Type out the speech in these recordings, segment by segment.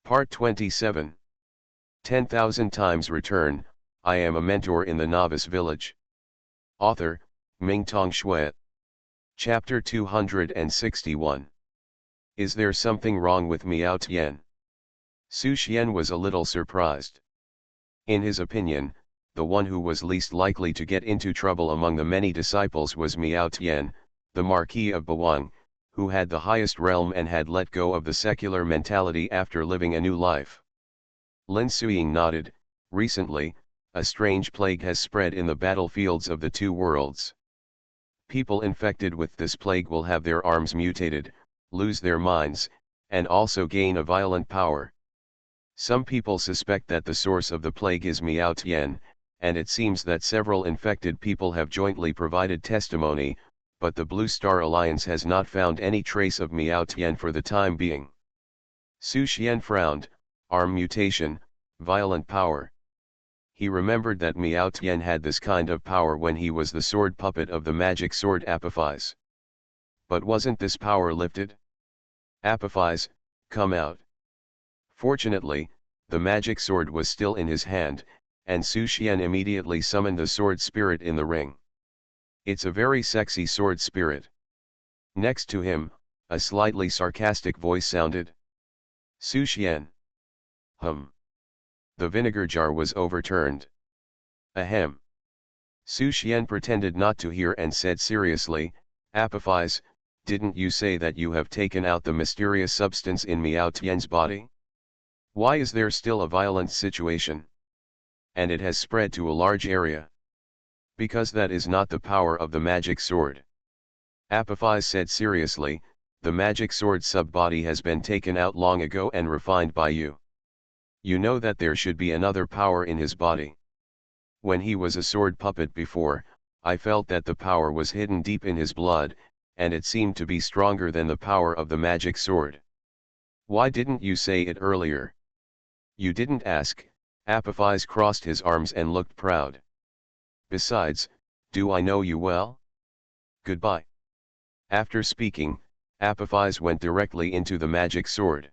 Part 27. 10,000 times return. I am a mentor in the Novice Village. Author, Mingtong Shui. Chapter 261. Is there something wrong with Miao Tian? Su Xian was a little surprised. In his opinion, the one who was least likely to get into trouble among the many disciples was Miao Tian, the Marquis of Bawang, who had the highest realm and had let go of the secular mentality after living a new life. Lin Suying nodded. Recently, a strange plague has spread in the battlefields of the two worlds. People infected with this plague will have their arms mutated, lose their minds, and also gain a violent power. Some people suspect that the source of the plague is Miao Tian, and it seems that several infected people have jointly provided testimony, but the Blue Star Alliance has not found any trace of Miao Tian for the time being. Su Xian frowned. Arm mutation, violent power. He remembered that Miao Tian had this kind of power when he was the sword puppet of the magic sword Apophis. But wasn't this power lifted? Apophis, come out. Fortunately, the magic sword was still in his hand, and Su Xian immediately summoned the sword spirit in the ring. It's a very sexy sword spirit. Next to him, a slightly sarcastic voice sounded. Su Xian. The vinegar jar was overturned. Ahem. Su Xian pretended not to hear and said seriously, Apophis, didn't you say that you have taken out the mysterious substance in Miao Tian's body? Why is there still a violent situation? And it has spread to a large area. Because that is not the power of the magic sword. Apophis said seriously, the magic sword sub-body has been taken out long ago and refined by you. You know that there should be another power in his body. When he was a sword puppet before, I felt that the power was hidden deep in his blood, and it seemed to be stronger than the power of the magic sword. Why didn't you say it earlier? You didn't ask. Apophis crossed his arms and looked proud. Besides, do I know you well? Goodbye. After speaking, Apophis went directly into the magic sword.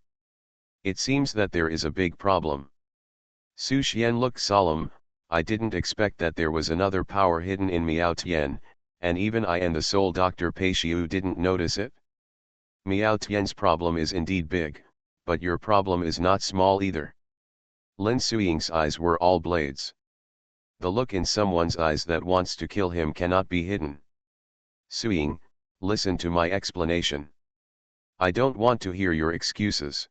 It seems that there is a big problem. Su Xian looked solemn. I didn't expect that there was another power hidden in Miao Tian, and even I and the soul Dr. Pei Xiu didn't notice it. Miao Tian's problem is indeed big, but your problem is not small either. Lin Suying's eyes were all blades. The look in someone's eyes that wants to kill him cannot be hidden. Suying, listen to my explanation. I don't want to hear your excuses.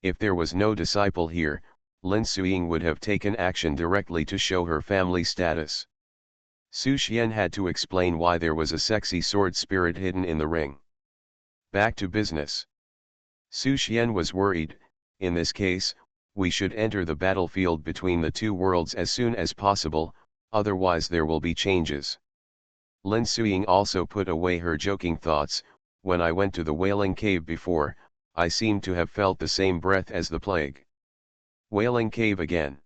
If there was no disciple here, Lin Suying would have taken action directly to show her family status. Su Xian had to explain why there was a sexy sword spirit hidden in the ring. Back to business. Su Xian was worried. In this case, we should enter the battlefield between the two worlds as soon as possible, otherwise there will be changes. Lin Suying also put away her joking thoughts. When I went to the Wailing Cave before, I seemed to have felt the same breath as the plague. Wailing Cave again.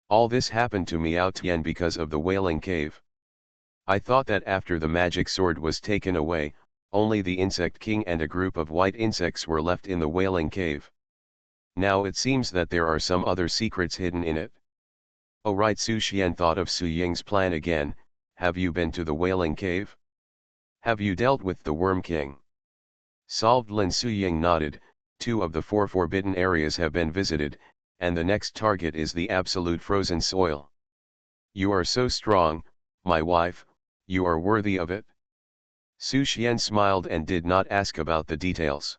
All this happened to Miao Tian because of the Wailing Cave. I thought that after the magic sword was taken away, only the Insect King and a group of white insects were left in the Wailing Cave. Now it seems that there are some other secrets hidden in it. Oh right, Su Xian thought of Su Ying's plan again. Have you been to the Wailing Cave? Have you dealt with the Worm King? Solved. Lin Suying nodded. 2 of the 4 forbidden areas have been visited, and the next target is the absolute frozen soil. You are so strong, my wife, you are worthy of it. Su Xian smiled and did not ask about the details.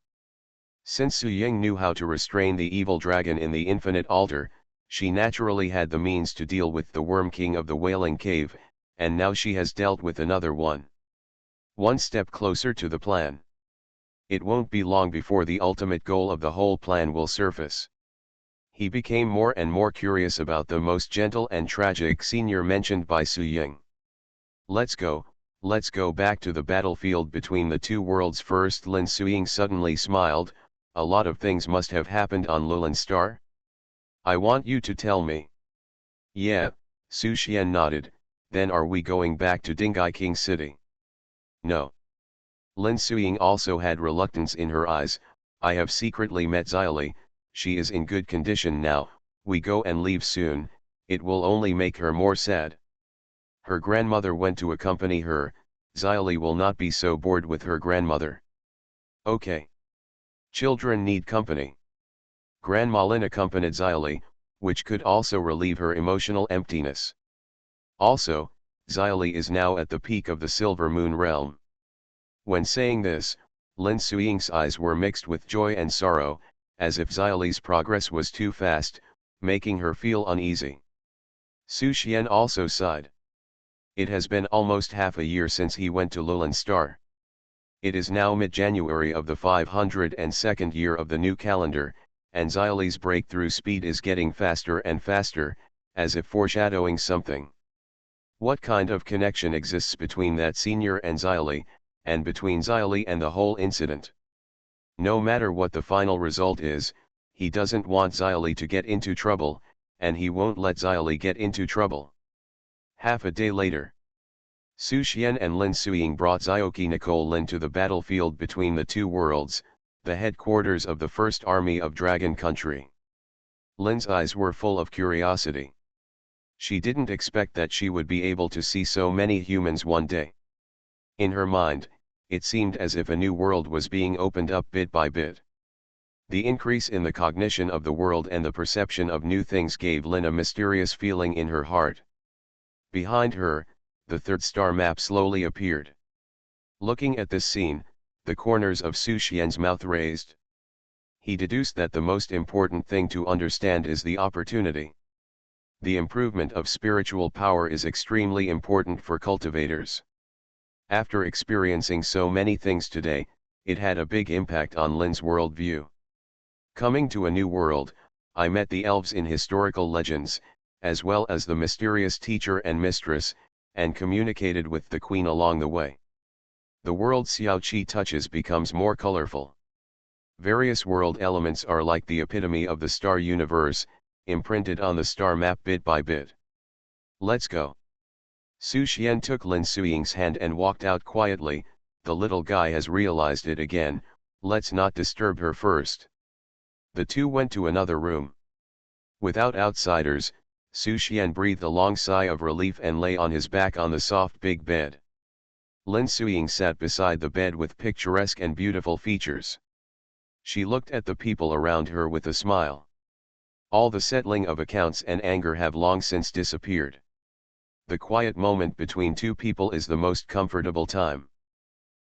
Since Su Ying knew how to restrain the evil dragon in the infinite altar, she naturally had the means to deal with the Worm King of the Wailing Cave, and now she has dealt with another one. One step closer to the plan. It won't be long before the ultimate goal of the whole plan will surface. He became more and more curious about the most gentle and tragic senior mentioned by Su Ying. Let's go back to the battlefield between the two worlds first. Lin Suying suddenly smiled. A lot of things must have happened on Lulin Star. I want you to tell me. Yeah, Su Xian nodded. Then are we going back to Dingai King City? No. Lin Suying also had reluctance in her eyes. I have secretly met Xyli, she is in good condition now, we go and leave soon, it will only make her more sad. Her grandmother went to accompany her, Xylee will not be so bored with her grandmother. Okay. Children need company. Grandma Lin accompanied Xylee, which could also relieve her emotional emptiness. Also, Xylee is now at the peak of the Silver Moon realm. When saying this, Lin Suying's eyes were mixed with joy and sorrow, as if Xylee's progress was too fast, making her feel uneasy. Su Xian also sighed. It has been almost half a year since he went to Lulan Star. It is now mid-January of the 502nd year of the new calendar, and Xylee's breakthrough speed is getting faster and faster, as if foreshadowing something. What kind of connection exists between that senior and Xylee, and between Xylee and the whole incident? No matter what the final result is, he doesn't want Xylee to get into trouble, and he won't let Xylee get into trouble. Half a day later, Su Xian and Lin Suying brought Xiaoqi Nicole Lin to the battlefield between the two worlds, the headquarters of the First Army of Dragon Country. Lin's eyes were full of curiosity. She didn't expect that she would be able to see so many humans one day. In her mind, it seemed as if a new world was being opened up bit by bit. The increase in the cognition of the world and the perception of new things gave Lin a mysterious feeling in her heart. Behind her, the third star map slowly appeared. Looking at this scene, the corners of Su Xian's mouth raised. He deduced that the most important thing to understand is the opportunity. The improvement of spiritual power is extremely important for cultivators. After experiencing so many things today, it had a big impact on Lin's worldview. Coming to a new world, I met the elves in historical legends, as well as the mysterious teacher and mistress, and communicated with the queen along the way. The world Xiao Qi touches becomes more colorful. Various world elements are like the epitome of the star universe, imprinted on the star map bit by bit. Let's go. Su Xian took Lin Suying's hand and walked out quietly. The little guy has realized it again, let's not disturb her first. The two went to another room. Without outsiders, Su Xian breathed a long sigh of relief and lay on his back on the soft big bed. Lin Suying sat beside the bed with picturesque and beautiful features. She looked at the people around her with a smile. All the settling of accounts and anger have long since disappeared. The quiet moment between two people is the most comfortable time.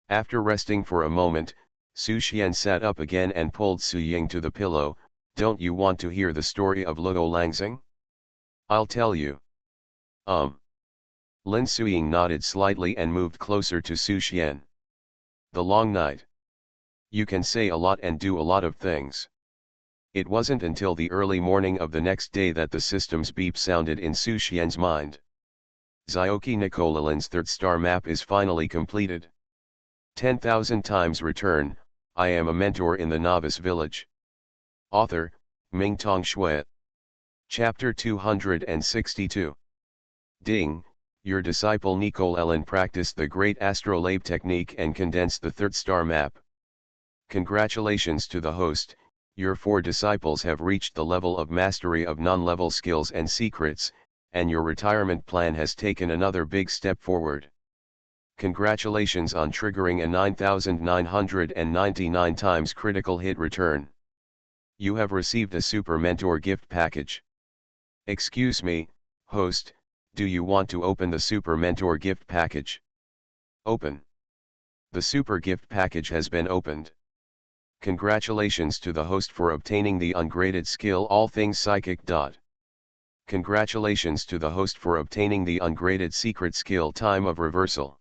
After resting for a moment, Su Xian sat up again and pulled Su Ying to the pillow. Don't you want to hear the story of Luo Langxing? I'll tell you. Lin Suying nodded slightly and moved closer to Su Xian. The long night. You can say a lot and do a lot of things. It wasn't until the early morning of the next day that the system's beep sounded in Su Xian's mind. Xiaoqi Nicole Lin's third star map is finally completed. 10,000 times return, I am a mentor in the Novice Village. Author, Mingtong Shui. Chapter 262. Ding, your disciple Nicole Ellen practiced the great astrolabe technique and condensed the third star map. Congratulations to the host, your 4 disciples have reached the level of mastery of non-level skills and secrets, and your retirement plan has taken another big step forward. Congratulations on triggering a 9,999 times critical hit return. You have received a Super Mentor gift package. Excuse me, host, do you want to open the Super Mentor gift package? Open. The Super Gift package has been opened. Congratulations to the host for obtaining the ungraded skill All Things Psychic. Congratulations to the host for obtaining the ungraded secret skill Time of Reversal.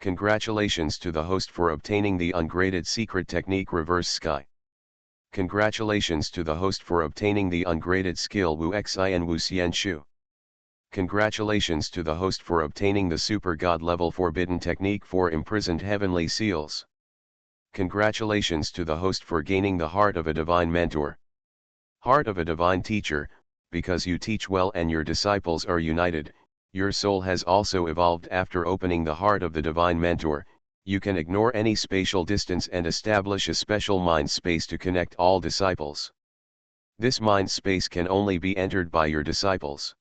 Congratulations to the host for obtaining the ungraded secret technique Reverse Sky. Congratulations to the host for obtaining the ungraded skill Wu Xi and Wu Xian Shu. Congratulations to the host for obtaining the Super God level Forbidden technique for Imprisoned Heavenly Seals. Congratulations to the host for gaining the Heart of a Divine Mentor. Heart of a Divine Teacher, because you teach well and your disciples are united, your soul has also evolved after opening the Heart of the Divine Mentor. You can ignore any spatial distance and establish a special mind space to connect all disciples. This mind space can only be entered by your disciples.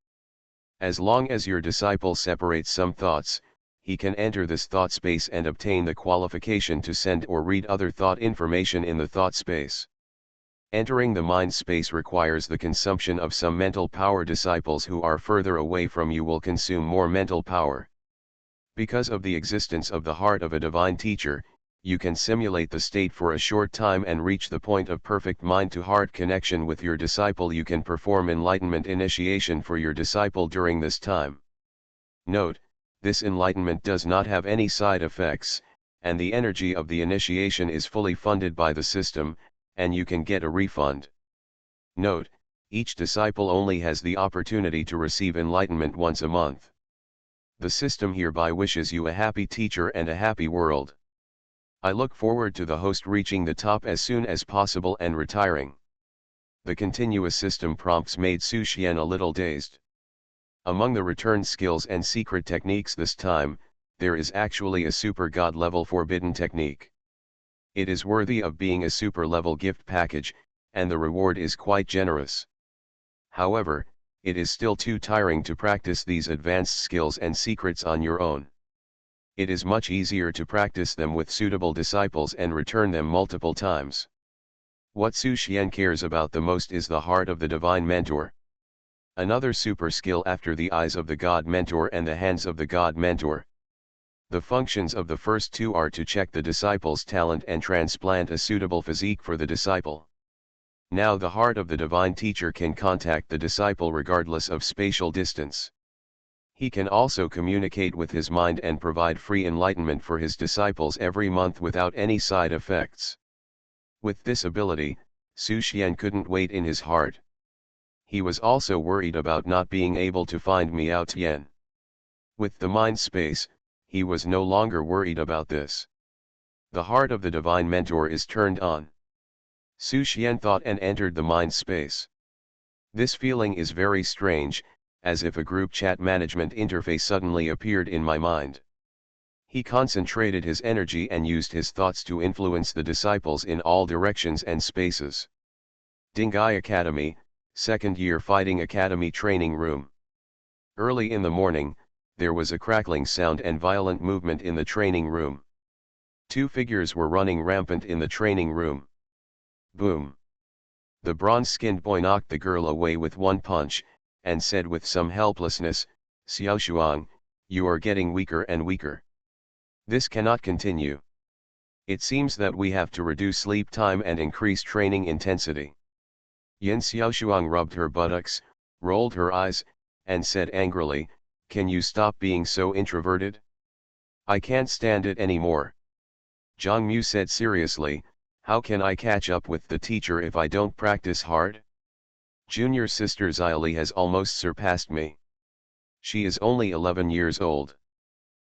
As long as your disciple separates some thoughts, he can enter this thought space and obtain the qualification to send or read other thought information in the thought space. Entering the mind space requires the consumption of some mental power. Disciples who are further away from you will consume more mental power. Because of the existence of the heart of a divine teacher, you can simulate the state for a short time and reach the point of perfect mind-to-heart connection with your disciple. You can perform enlightenment initiation for your disciple during this time. Note, this enlightenment does not have any side effects, and the energy of the initiation is fully funded by the system, and you can get a refund. Note, each disciple only has the opportunity to receive enlightenment once a month. The system hereby wishes you a happy teacher and a happy world. I look forward to the host reaching the top as soon as possible and retiring. The continuous system prompts made Su Xian a little dazed. Among the return skills and secret techniques this time, there is actually a super god level forbidden technique. It is worthy of being a super level gift package, and the reward is quite generous. However, it is still too tiring to practice these advanced skills and secrets on your own. It is much easier to practice them with suitable disciples and return them multiple times. What Su Xian cares about the most is the heart of the divine mentor. Another super skill after the eyes of the god mentor and the hands of the god mentor. The functions of the first two are to check the disciple's talent and transplant a suitable physique for the disciple. Now the heart of the divine teacher can contact the disciple regardless of spatial distance. He can also communicate with his mind and provide free enlightenment for his disciples every month without any side effects. With this ability, Su Xian couldn't wait in his heart. He was also worried about not being able to find Miao Tian. With the mind space, he was no longer worried about this. The heart of the divine mentor is turned on. Su Xian thought and entered the mind space. This feeling is very strange, as if a group chat management interface suddenly appeared in my mind. He concentrated his energy and used his thoughts to influence the disciples in all directions and spaces. Dingai Academy, second year Fighting Academy training room. Early in the morning, there was a crackling sound and violent movement in the training room. Two figures were running rampant in the training room. Boom! The bronze-skinned boy knocked the girl away with one punch, and said with some helplessness, "Xiaoshuang, you are getting weaker and weaker. This cannot continue. It seems that we have to reduce sleep time and increase training intensity." Yin Xiaoshuang rubbed her buttocks, rolled her eyes, and said angrily, "Can you stop being so introverted? I can't stand it anymore." Zhang Mu said seriously, "How can I catch up with the teacher if I don't practice hard? Junior sister Xiaoli has almost surpassed me. She is only 11 years old.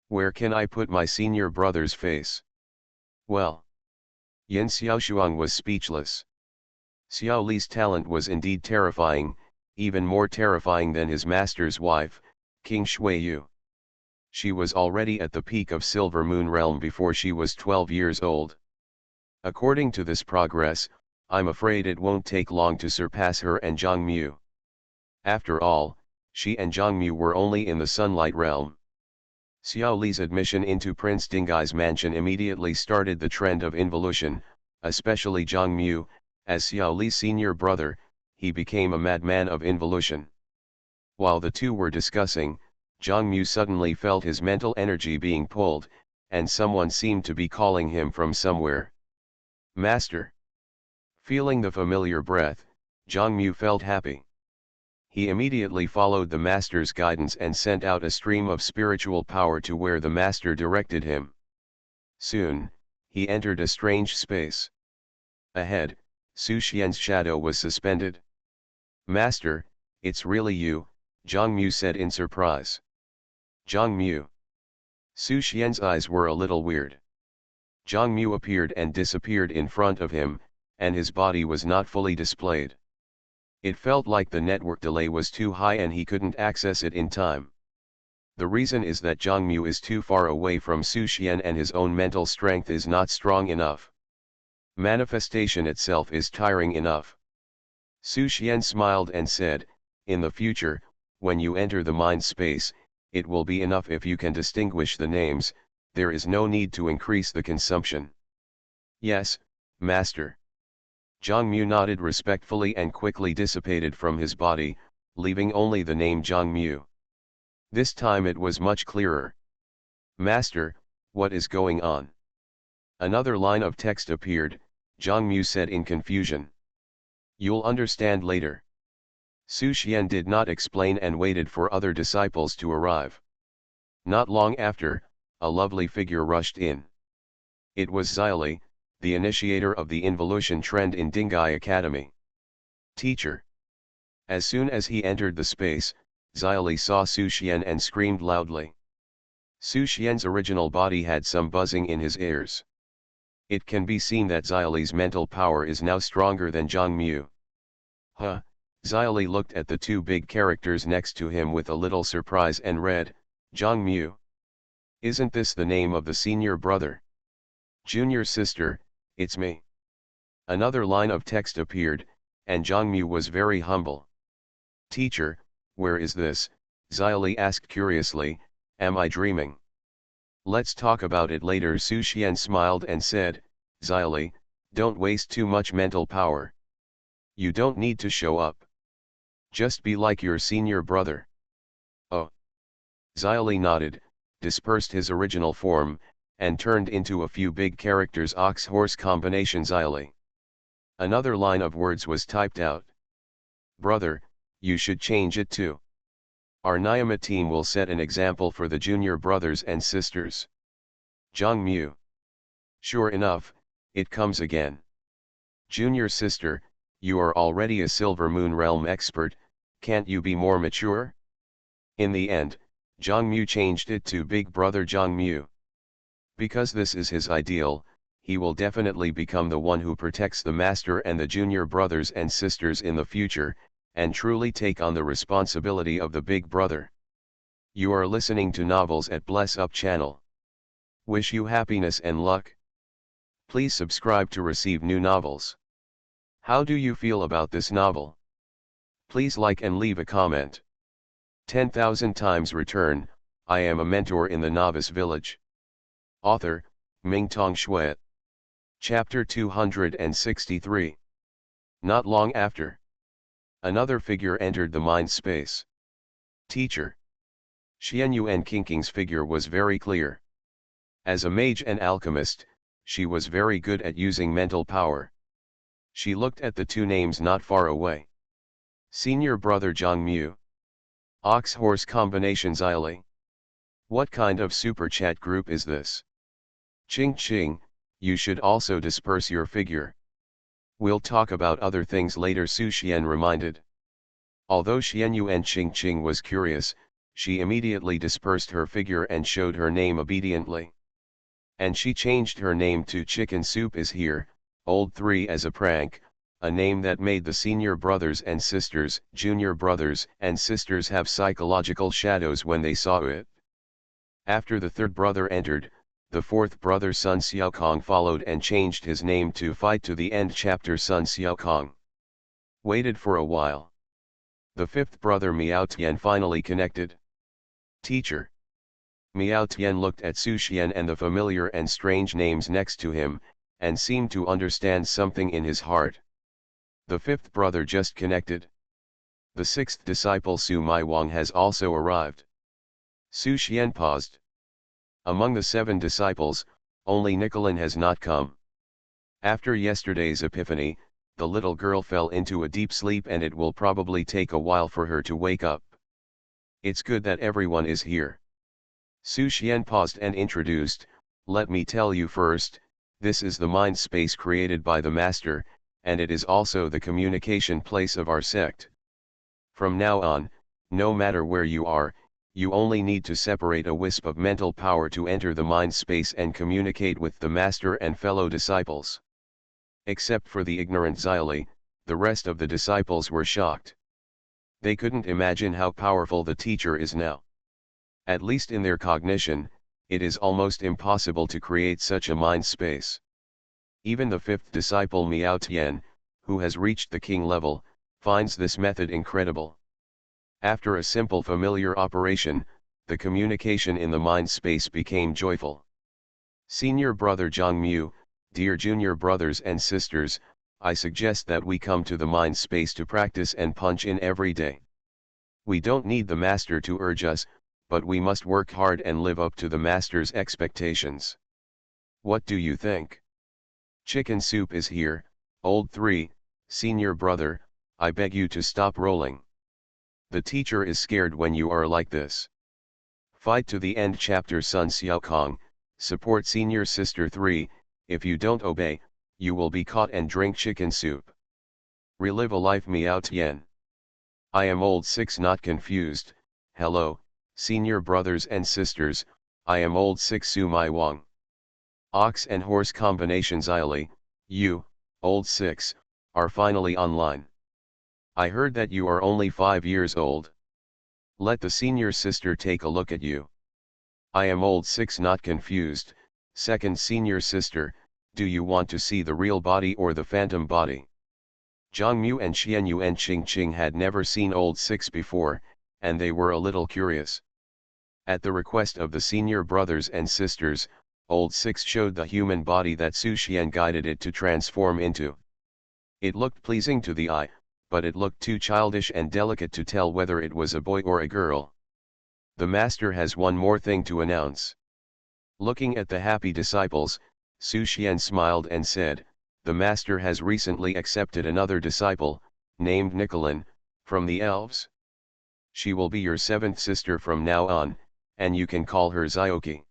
Where can I put my senior brother's face?" Well. Yin Xiaoshuang was speechless. Xiao Li's talent was indeed terrifying, even more terrifying than his master's wife, King Shuiyu. She was already at the peak of Silver Moon Realm before she was 12 years old. According to this progress, I'm afraid it won't take long to surpass her and Zhang Mu. After all, she and Zhang Mu were only in the Sunlight Realm. Xiao Li's admission into Prince Dingai's mansion immediately started the trend of involution, especially Zhang Mu. As Xiao Li's senior brother, he became a madman of involution. While the two were discussing, Zhang Mu suddenly felt his mental energy being pulled, and someone seemed to be calling him from somewhere. "Master!" Feeling the familiar breath, Zhang Mu felt happy. He immediately followed the master's guidance and sent out a stream of spiritual power to where the master directed him. Soon, he entered a strange space. Ahead, Su Xian's shadow was suspended. "Master, it's really you," Zhang Mu said in surprise. "Zhang Mu." Su Xian's eyes were a little weird. Zhang Mu appeared and disappeared in front of him, and his body was not fully displayed. It felt like the network delay was too high and he couldn't access it in time. The reason is that Zhang Mu is too far away from Su Xian and his own mental strength is not strong enough. Manifestation itself is tiring enough. Su Xian smiled and said, in the future, when you enter the mind space, it will be enough if you can distinguish the names, there is no need to increase the consumption. Yes, Master. Zhang Mu nodded respectfully and quickly dissipated from his body, leaving only the name Zhang Mu. This time it was much clearer. Master, what is going on? Another line of text appeared, Zhang Mu said in confusion. You'll understand later. Su Xian did not explain and waited for other disciples to arrive. Not long after, a lovely figure rushed in. It was Xyli, the initiator of the involution trend in Dingai Academy. Teacher. As soon as he entered the space, Xyli saw Su Xian and screamed loudly. Su Xian's original body had some buzzing in his ears. It can be seen that Xyli's mental power is now stronger than Zhang Mu. Huh, Xyli looked at the two big characters next to him with a little surprise and read, Zhang Mu. Isn't this the name of the senior brother? Junior sister, it's me. Another line of text appeared, and Zhang Mu was very humble. Teacher, where is this? Xyli asked curiously, am I dreaming? Let's talk about it later. Su Xian smiled and said, Xyli, don't waste too much mental power. You don't need to show up. Just be like your senior brother. Oh. Xyli nodded, dispersed his original form, and turned into a few big characters ox-horse combination Xyli. Another line of words was typed out. Brother, you should change it too. Our Nyama team will set an example for the junior brothers and sisters. Zhang Mu. Sure enough, it comes again. Junior sister, you are already a Silver Moon Realm expert, can't you be more mature? In the end, Zhang Mu changed it to Big Brother Zhang Mu. Because this is his ideal, he will definitely become the one who protects the master and the junior brothers and sisters in the future, and truly take on the responsibility of the big brother. You are listening to Novels at Bless Up channel. Wish you happiness and luck. Please subscribe to receive new novels. How do you feel about this novel? Please like and leave a comment. 10,000 times return, I am a mentor in the Novice Village. Author, Mingtong Shui. Chapter 263. Not long after, another figure entered the mind space. Teacher. Xianyuan Qinking's figure was very clear. As a mage and alchemist, she was very good at using mental power. She looked at the two names not far away. Senior brother Zhang Mu. Ox-horse combination Xyli. What kind of super chat group is this? Ching Ching, you should also disperse your figure. We'll talk about other things later, Su Xian reminded. Although Xianyuan Ching Ching was curious, she immediately dispersed her figure and showed her name obediently. And she changed her name to Chicken Soup is Here, Old 3 as a prank, a name that made the senior brothers and sisters, junior brothers and sisters have psychological shadows when they saw it. After the third brother entered, the fourth brother Sun Xiaokong followed and changed his name to Fight to the End chapter Sun Xiaokong. Waited for a while. The fifth brother Miao Tian finally connected. Teacher. Miao Tian looked at Su Xian and the familiar and strange names next to him, and seemed to understand something in his heart. The fifth brother just connected. The sixth disciple Su Maiwang has also arrived. Su Xian paused. Among the 7 disciples, only Nicolin has not come. After yesterday's epiphany, the little girl fell into a deep sleep and it will probably take a while for her to wake up. It's good that everyone is here. Su Xian paused and introduced, let me tell you first, this is the mind space created by the Master, and it is also the communication place of our sect. From now on, no matter where you are, you only need to separate a wisp of mental power to enter the mind space and communicate with the Master and fellow disciples. Except for the ignorant Xyli, the rest of the disciples were shocked. They couldn't imagine how powerful the teacher is now. At least in their cognition, it is almost impossible to create such a mind space. Even the fifth disciple Miao Tian, who has reached the king level, finds this method incredible. After a simple familiar operation, the communication in the mind space became joyful. Senior brother Jongmu, dear junior brothers and sisters, I suggest that we come to the mind space to practice and punch in every day. We don't need the master to urge us, but we must work hard and live up to the master's expectations. What do you think? Chicken soup is here, old 3, senior brother, I beg you to stop rolling. The teacher is scared when you are like this. Fight to the end. Chapter Sun Xiaokong, support senior sister 3, if you don't obey, you will be caught and drink chicken soup. Relive a life. Miao Tian. I am old 6 not confused, hello, senior brothers and sisters, I am old 6 Su Mai Wang. Ox and horse combinations. Ili, you, old 6, are finally online. I heard that you are only 5 years old. Let the senior sister take a look at you. I am old 6 not confused, second senior sister, do you want to see the real body or the phantom body? Zhongmu and Xianyu and Qingqing had never seen old 6 before, and they were a little curious. At the request of the senior brothers and sisters, old 6 showed the human body that Su Xian guided it to transform into. It looked pleasing to the eye, but it looked too childish and delicate to tell whether it was a boy or a girl. The master has one more thing to announce. Looking at the happy disciples, Su Xian smiled and said, the master has recently accepted another disciple, named Nicolin, from the elves. She will be your 7th sister from now on, and you can call her Zioki.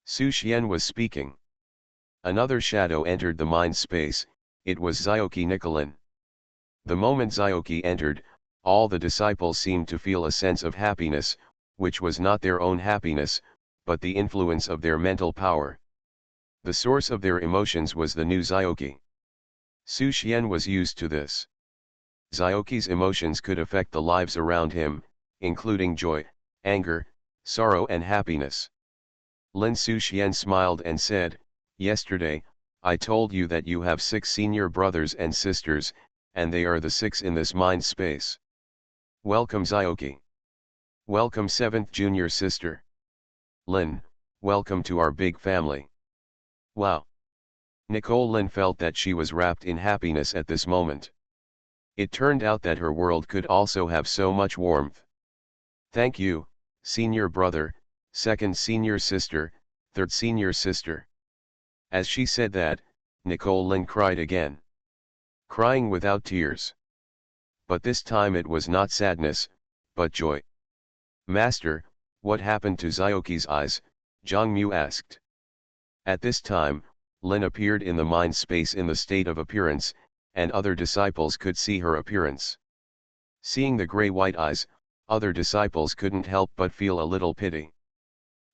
Su Xian was speaking. Another shadow entered the mind space, it was Zioki Nicolin. The moment Zioki entered, all the disciples seemed to feel a sense of happiness, which was not their own happiness, but the influence of their mental power. The source of their emotions was the new Zioki. Su Xian was used to this. Zioki's emotions could affect the lives around him, including joy, anger, sorrow and happiness. Lin Su Xian smiled and said, yesterday, I told you that you have 6 senior brothers and sisters, and they are the 6 in this mind space. Welcome Zioki. Welcome 7th junior sister. Lin, welcome to our big family. Wow. Nicole Lin felt that she was wrapped in happiness at this moment. It turned out that her world could also have so much warmth. Thank you, senior brother, 2nd senior sister, 3rd senior sister. As she said that, Nicole Lin cried again. Crying without tears. But this time it was not sadness, but joy. Master, what happened to Zioki's eyes? Zhongmu asked. At this time, Lin appeared in the mind space in the state of appearance, and other disciples could see her appearance. Seeing the gray-white eyes, other disciples couldn't help but feel a little pity.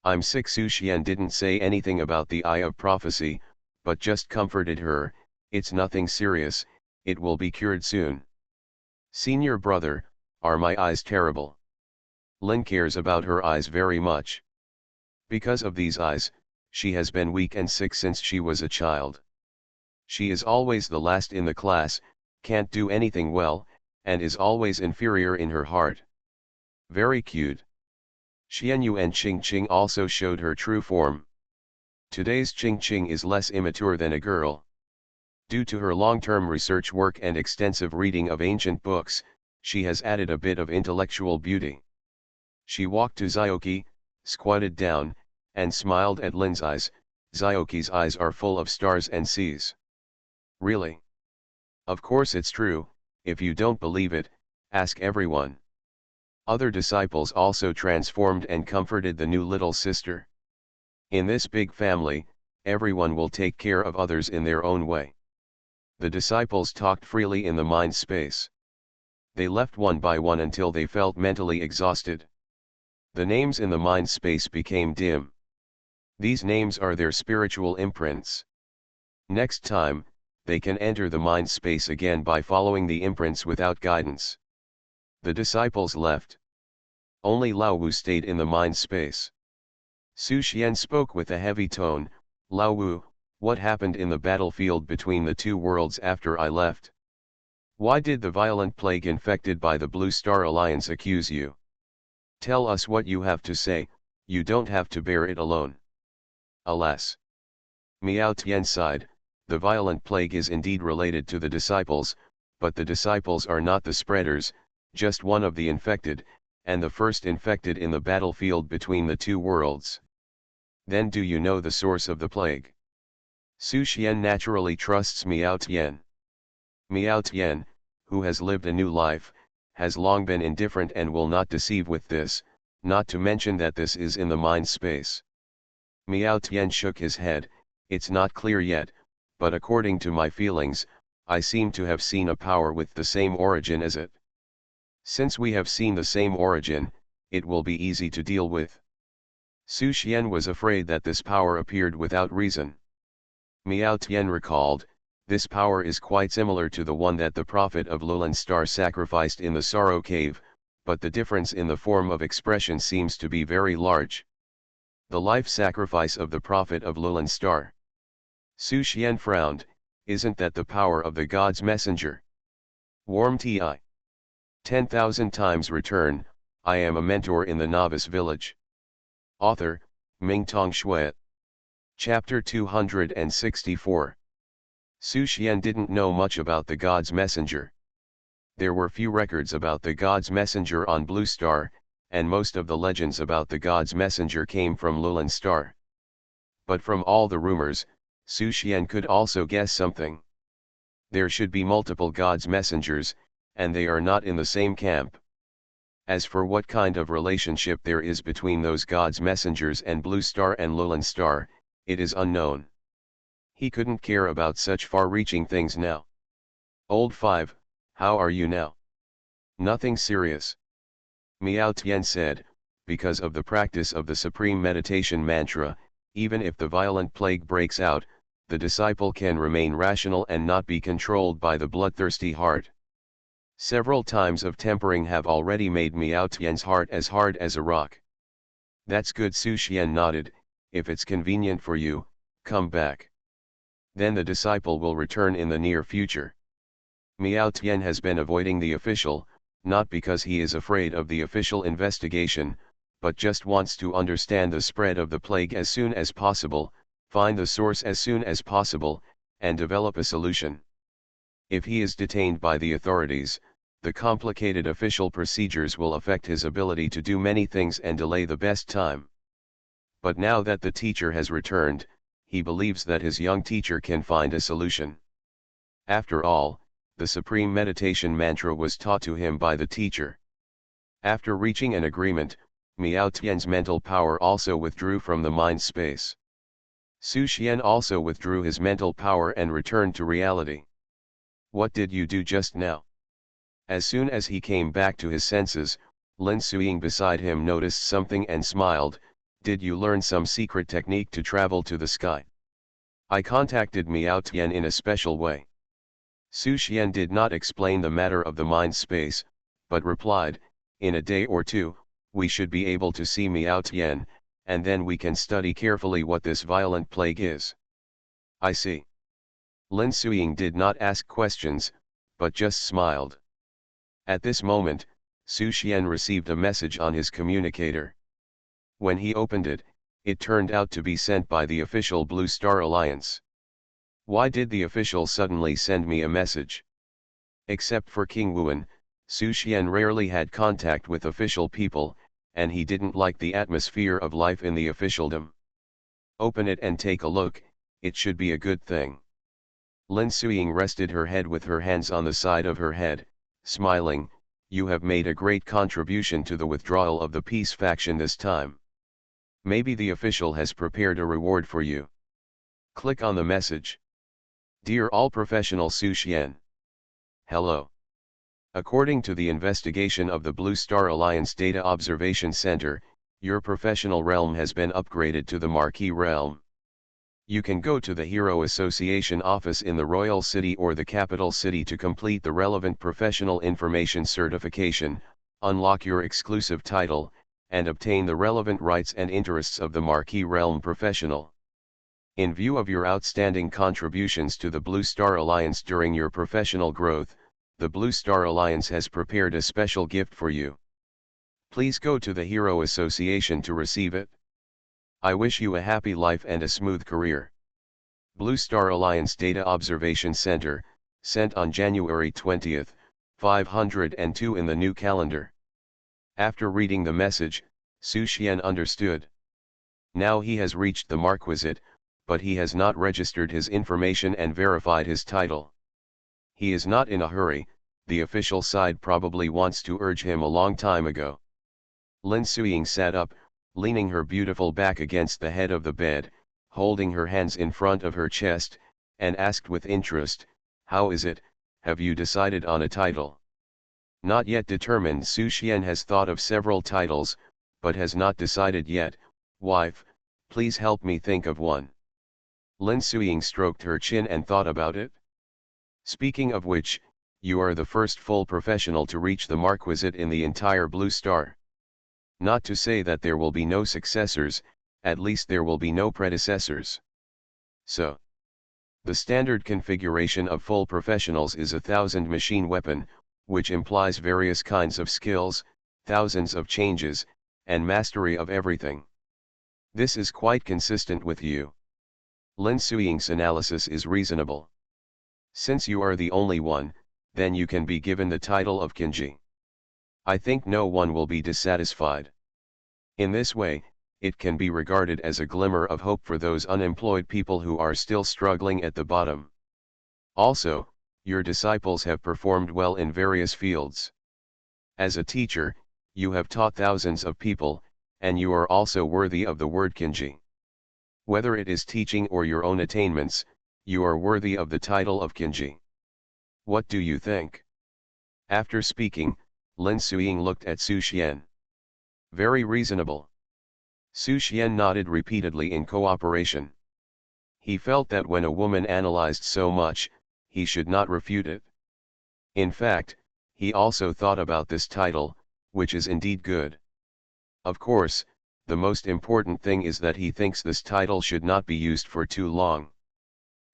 I'm sick. Su Xian didn't say anything about the eye of prophecy, but just comforted her, it's nothing serious, it will be cured soon. Senior brother, are my eyes terrible? Lin cares about her eyes very much. Because of these eyes, she has been weak and sick since she was a child. She is always the last in the class, can't do anything well, and is always inferior in her heart. Very cute. Xianyu and Qingqing also showed her true form. Today's Qingqing is less immature than a girl. Due to her long-term research work and extensive reading of ancient books, she has added a bit of intellectual beauty. She walked to Zioki, squatted down, and smiled at Lin's eyes. Zioki's eyes are full of stars and seas. Really? Of course it's true, if you don't believe it, ask everyone. Other disciples also transformed and comforted the new little sister. In this big family, everyone will take care of others in their own way. The disciples talked freely in the mind space. They left one by one until they felt mentally exhausted. The names in the mind space became dim. These names are their spiritual imprints. Next time, they can enter the mind space again by following the imprints without guidance. The disciples left. Only Lao Wu stayed in the mind space. Su Xian spoke with a heavy tone, Lao Wu, what happened in the battlefield between the two worlds after I left? Why did the violent plague infected by the Blue Star Alliance accuse you? Tell us what you have to say, you don't have to bear it alone. Alas. Miao Tian sighed, the violent plague is indeed related to the disciples, but the disciples are not the spreaders, just one of the infected, and the first infected in the battlefield between the two worlds. Then do you know the source of the plague? Su Xian naturally trusts Miao Tian. Miao Tian, who has lived a new life, has long been indifferent and will not deceive with this, not to mention that this is in the mind space. Miao Tian shook his head, it's not clear yet, but according to my feelings, I seem to have seen a power with the same origin as it. Since we have seen the same origin, it will be easy to deal with. Su Xian was afraid that this power appeared without reason. Miao Tian recalled, this power is quite similar to the one that the prophet of Lulan Star sacrificed in the Sorrow Cave, but the difference in the form of expression seems to be very large. The life sacrifice of the prophet of Lulan Star. Su Xian frowned, isn't that the power of the God's messenger? Warm Ti. 10,000 times return, I am a mentor in the Novice Village. Author, Mingtong Shui. Chapter 264. Su Xian didn't know much about the God's messenger. There were few records about the God's messenger on Blue Star, and most of the legends about the God's messenger came from Lulan Star. But from all the rumors, Su Xian could also guess something. There should be multiple God's messengers, and they are not in the same camp. As for what kind of relationship there is between those God's messengers and Blue Star and Lulan Star, it is unknown. He couldn't care about such far-reaching things now. Old 5, how are you now? Nothing serious. Miao Tian said, because of the practice of the supreme meditation mantra, even if the violent plague breaks out, the disciple can remain rational and not be controlled by the bloodthirsty heart. Several times of tempering have already made Miao Tian's heart as hard as a rock. That's good. Su Xian nodded, if it's convenient for you, come back. Then the disciple will return in the near future. Miao Tian has been avoiding the official, not because he is afraid of the official investigation, but just wants to understand the spread of the plague as soon as possible, find the source as soon as possible, and develop a solution. If he is detained by the authorities, the complicated official procedures will affect his ability to do many things and delay the best time. But now that the teacher has returned, he believes that his young teacher can find a solution. After all, the supreme meditation mantra was taught to him by the teacher. After reaching an agreement, Miao Tian's mental power also withdrew from the mind space. Su Xian also withdrew his mental power and returned to reality. What did you do just now? As soon as he came back to his senses, Lin Suiying beside him noticed something and smiled, did you learn some secret technique to travel to the sky? I contacted Miao Tian in a special way. Su Xian did not explain the matter of the mind space, but replied, in a day or two, we should be able to see Miao Tian, and then we can study carefully what this violent plague is. I see. Lin Suiying did not ask questions, but just smiled. At this moment, Su Xian received a message on his communicator. When he opened it, it turned out to be sent by the official Blue Star Alliance. Why did the official suddenly send me a message? Except for King Wuan, Su Xian rarely had contact with official people, and he didn't like the atmosphere of life in the officialdom. Open it and take a look, it should be a good thing. Lin Suiying rested her head with her hands on the side of her head, smiling, you have made a great contribution to the withdrawal of the peace faction this time. Maybe the official has prepared a reward for you. Click on the message. Dear all professional Su Xian. Hello. According to the investigation of the Blue Star Alliance Data Observation Center, your professional realm has been upgraded to the Marquee realm. You can go to the Hero Association office in the Royal City or the capital city to complete the relevant professional information certification, unlock your exclusive title, and obtain the relevant rights and interests of the Marquee Realm professional. In view of your outstanding contributions to the Blue Star Alliance during your professional growth, the Blue Star Alliance has prepared a special gift for you. Please go to the Hero Association to receive it. I wish you a happy life and a smooth career. Blue Star Alliance Data Observation Center, sent on January 20, 502 in the new calendar. After reading the message, Su Xian understood. Now he has reached the Marquisate, but he has not registered his information and verified his title. He is not in a hurry, the official side probably wants to urge him a long time ago. Lin Suying sat up, leaning her beautiful back against the head of the bed, holding her hands in front of her chest, and asked with interest, "How is it, have you decided on a title?" Not yet determined. Su Xian has thought of several titles, but has not decided yet. Wife, please help me think of one. Lin Suying stroked her chin and thought about it. Speaking of which, you are the first full professional to reach the Marquisate in the entire Blue Star. Not to say that there will be no successors, at least there will be no predecessors. So, the standard configuration of full professionals is 1,000 machine weapon, which implies various kinds of skills, thousands of changes, and mastery of everything. This is quite consistent with you. Lin Suying's analysis is reasonable. Since you are the only one, then you can be given the title of Kinji. I think no one will be dissatisfied. In this way, it can be regarded as a glimmer of hope for those unemployed people who are still struggling at the bottom. Also, your disciples have performed well in various fields. As a teacher, you have taught thousands of people, and you are also worthy of the word Kinji. Whether it is teaching or your own attainments, you are worthy of the title of Kinji. What do you think? After speaking, Lin Suying looked at Su Xian. Very reasonable. Su Xian nodded repeatedly in cooperation. He felt that when a woman analyzed so much, he should not refute it. In fact, he also thought about this title, which is indeed good. Of course, the most important thing is that he thinks this title should not be used for too long.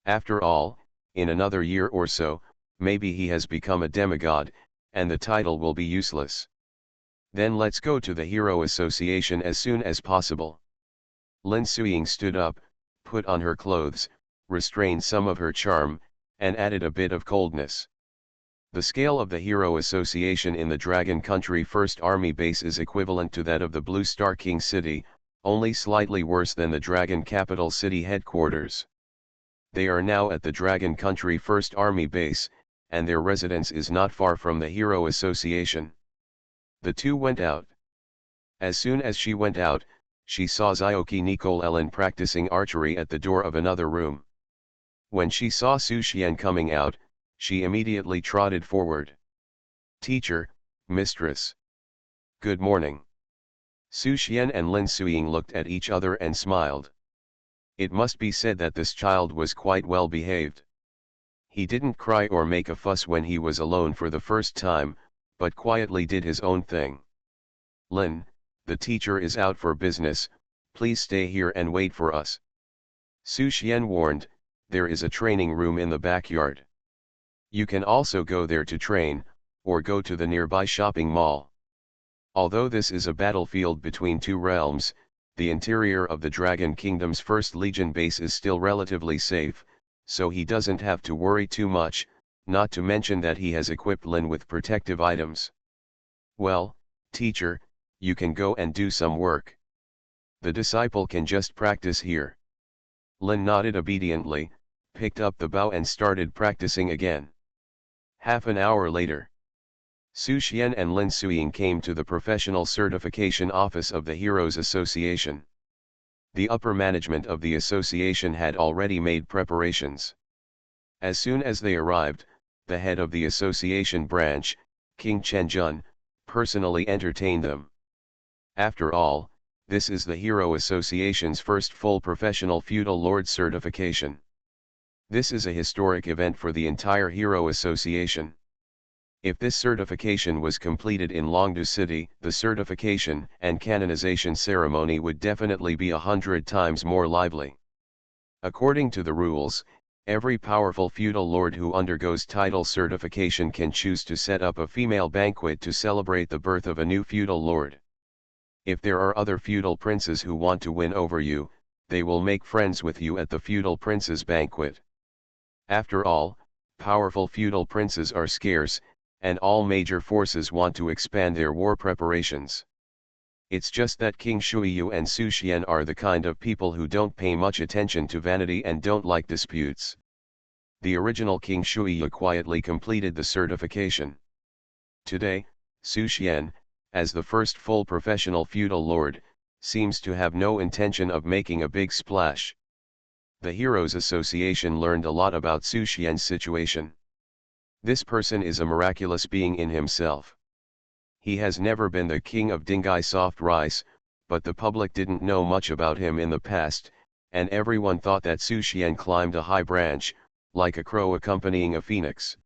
After all, in another year or so, maybe he has become a demigod, and the title will be useless. Then let's go to the Hero Association as soon as possible. Lin Suying stood up, put on her clothes, restrained some of her charm, and added a bit of coldness. The scale of the Hero Association in the Dragon Country First Army Base is equivalent to that of the Blue Star King City, only slightly worse than the Dragon Capital City headquarters. They are now at the Dragon Country First Army Base, and their residence is not far from the Hero Association. The two went out. As soon as she went out, she saw Zioki Nicole Ellen practicing archery at the door of another room. When she saw Su Xian coming out, she immediately trotted forward. "Teacher, mistress. Good morning." Su Xian and Lin Suying looked at each other and smiled. It must be said that this child was quite well behaved. He didn't cry or make a fuss when he was alone for the first time, but quietly did his own thing. "Lin, the teacher is out for business, please stay here and wait for us." Su Xian warned, "There is a training room in the backyard. You can also go there to train, or go to the nearby shopping mall." Although this is a battlefield between two realms, the interior of the Dragon Kingdom's First Legion base is still relatively safe, so he doesn't have to worry too much, not to mention that he has equipped Lin with protective items. "Well, teacher, you can go and do some work. The disciple can just practice here." Lin nodded obediently, picked up the bow and started practicing again. Half an hour later, Su Xian and Lin Suying came to the professional certification office of the Heroes Association. The upper management of the association had already made preparations. As soon as they arrived, the head of the association branch, King Chenjun, personally entertained them. After all, this is the Hero Association's first full professional feudal lord certification. This is a historic event for the entire Hero Association. If this certification was completed in Longdu City, the certification and canonization ceremony would definitely be 100 times more lively. According to the rules, Every powerful feudal lord who undergoes title certification can choose to set up a female banquet to celebrate the birth of a new feudal lord. If there are other feudal princes who want to win over you, they will make friends with you at the feudal prince's banquet. After all, powerful feudal princes are scarce, and all major forces want to expand their war preparations. It's just that King Shuiyu and Su Xian are the kind of people who don't pay much attention to vanity and don't like disputes. The original King Shuiyu quietly completed the certification. Today, Su Xian, as the first full professional feudal lord, seems to have no intention of making a big splash. The Heroes Association learned a lot about Su Xian's situation. This person is a miraculous being in himself. He has never been the king of Dingai soft rice, but the public didn't know much about him in the past, and everyone thought that Su Xian climbed a high branch, like a crow accompanying a phoenix.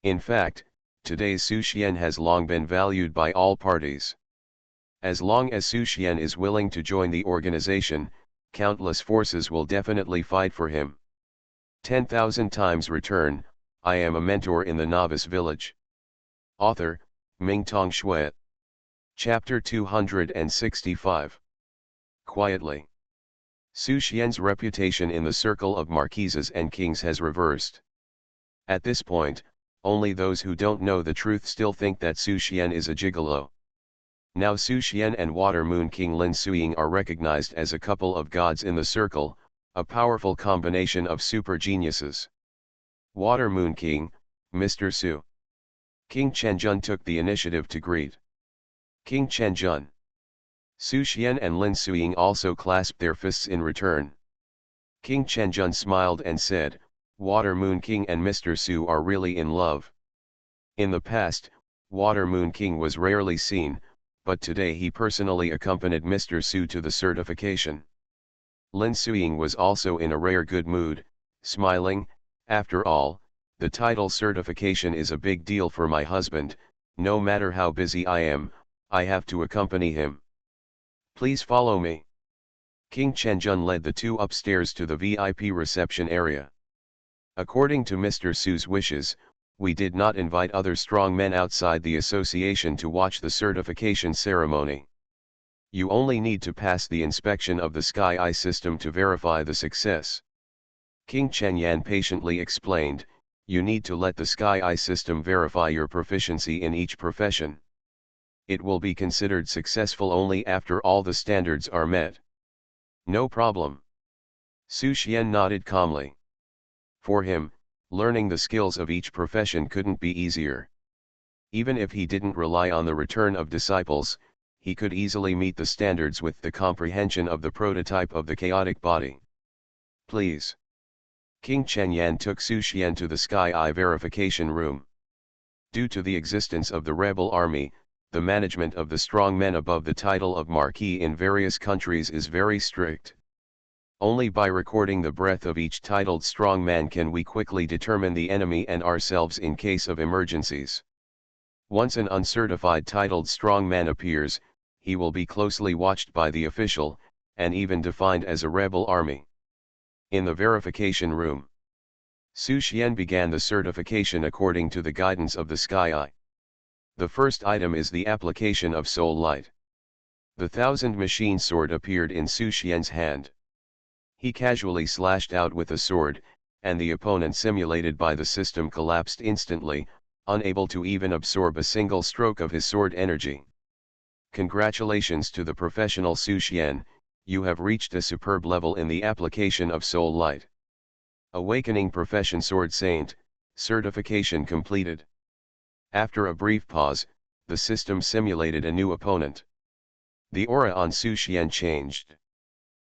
In fact, today's Su Xian has long been valued by all parties. As long as Su Xian is willing to join the organization, countless forces will definitely fight for him. 10,000 times return. I am a mentor in the Novice Village. Author, Mingtong Shui. Chapter 265. Quietly. Su Xian's reputation in the circle of marquises and kings has reversed. At this point, only those who don't know the truth still think that Su Xian is a gigolo. Now Su Xian and Water Moon King Lin Suiying are recognized as a couple of gods in the circle, a powerful combination of super geniuses. Water Moon King, Mr. Su. King Chenjun took the initiative to greet King Chenjun. Su Xian and Lin Suiying also clasped their fists in return. King Chenjun smiled and said, Water Moon King and Mr. Su are really in love. In the past, Water Moon King was rarely seen, but today he personally accompanied Mr. Su to the certification. Lin Suiying was also in a rare good mood, smiling. After all, the title certification is a big deal for my husband. No matter how busy I am, I have to accompany him. Please follow me. King Chenjun led the two upstairs to the VIP reception area. According to Mr. Su's wishes, we did not invite other strong men outside the association to watch the certification ceremony. You only need to pass the inspection of the Sky Eye system to verify the success. King Chenyan patiently explained, you need to let the Sky Eye system verify your proficiency in each profession. It will be considered successful only after all the standards are met. No problem. Su Xian nodded calmly. For him, learning the skills of each profession couldn't be easier. Even if he didn't rely on the return of disciples, he could easily meet the standards with the comprehension of the prototype of the chaotic body. Please. King Chenyan took Su Xian to the Sky Eye verification room. Due to the existence of the rebel army, the management of the strong men above the title of Marquis in various countries is very strict. Only by recording the breath of each titled strong man can we quickly determine the enemy and ourselves in case of emergencies. Once an uncertified titled strong man appears, he will be closely watched by the official, and even defined as a rebel army. In the verification room, Su Xian began the certification according to the guidance of the Sky Eye. The first item is the application of soul light. The 1000 machine sword appeared in Su Xian's hand. He casually slashed out with a sword, and the opponent simulated by the system collapsed instantly, unable to even absorb a single stroke of his sword energy. Congratulations to the professional Su Xian, you have reached a superb level in the application of soul light. Awakening Profession Sword Saint, certification completed. After a brief pause, the system simulated a new opponent. The aura on Su Xian changed.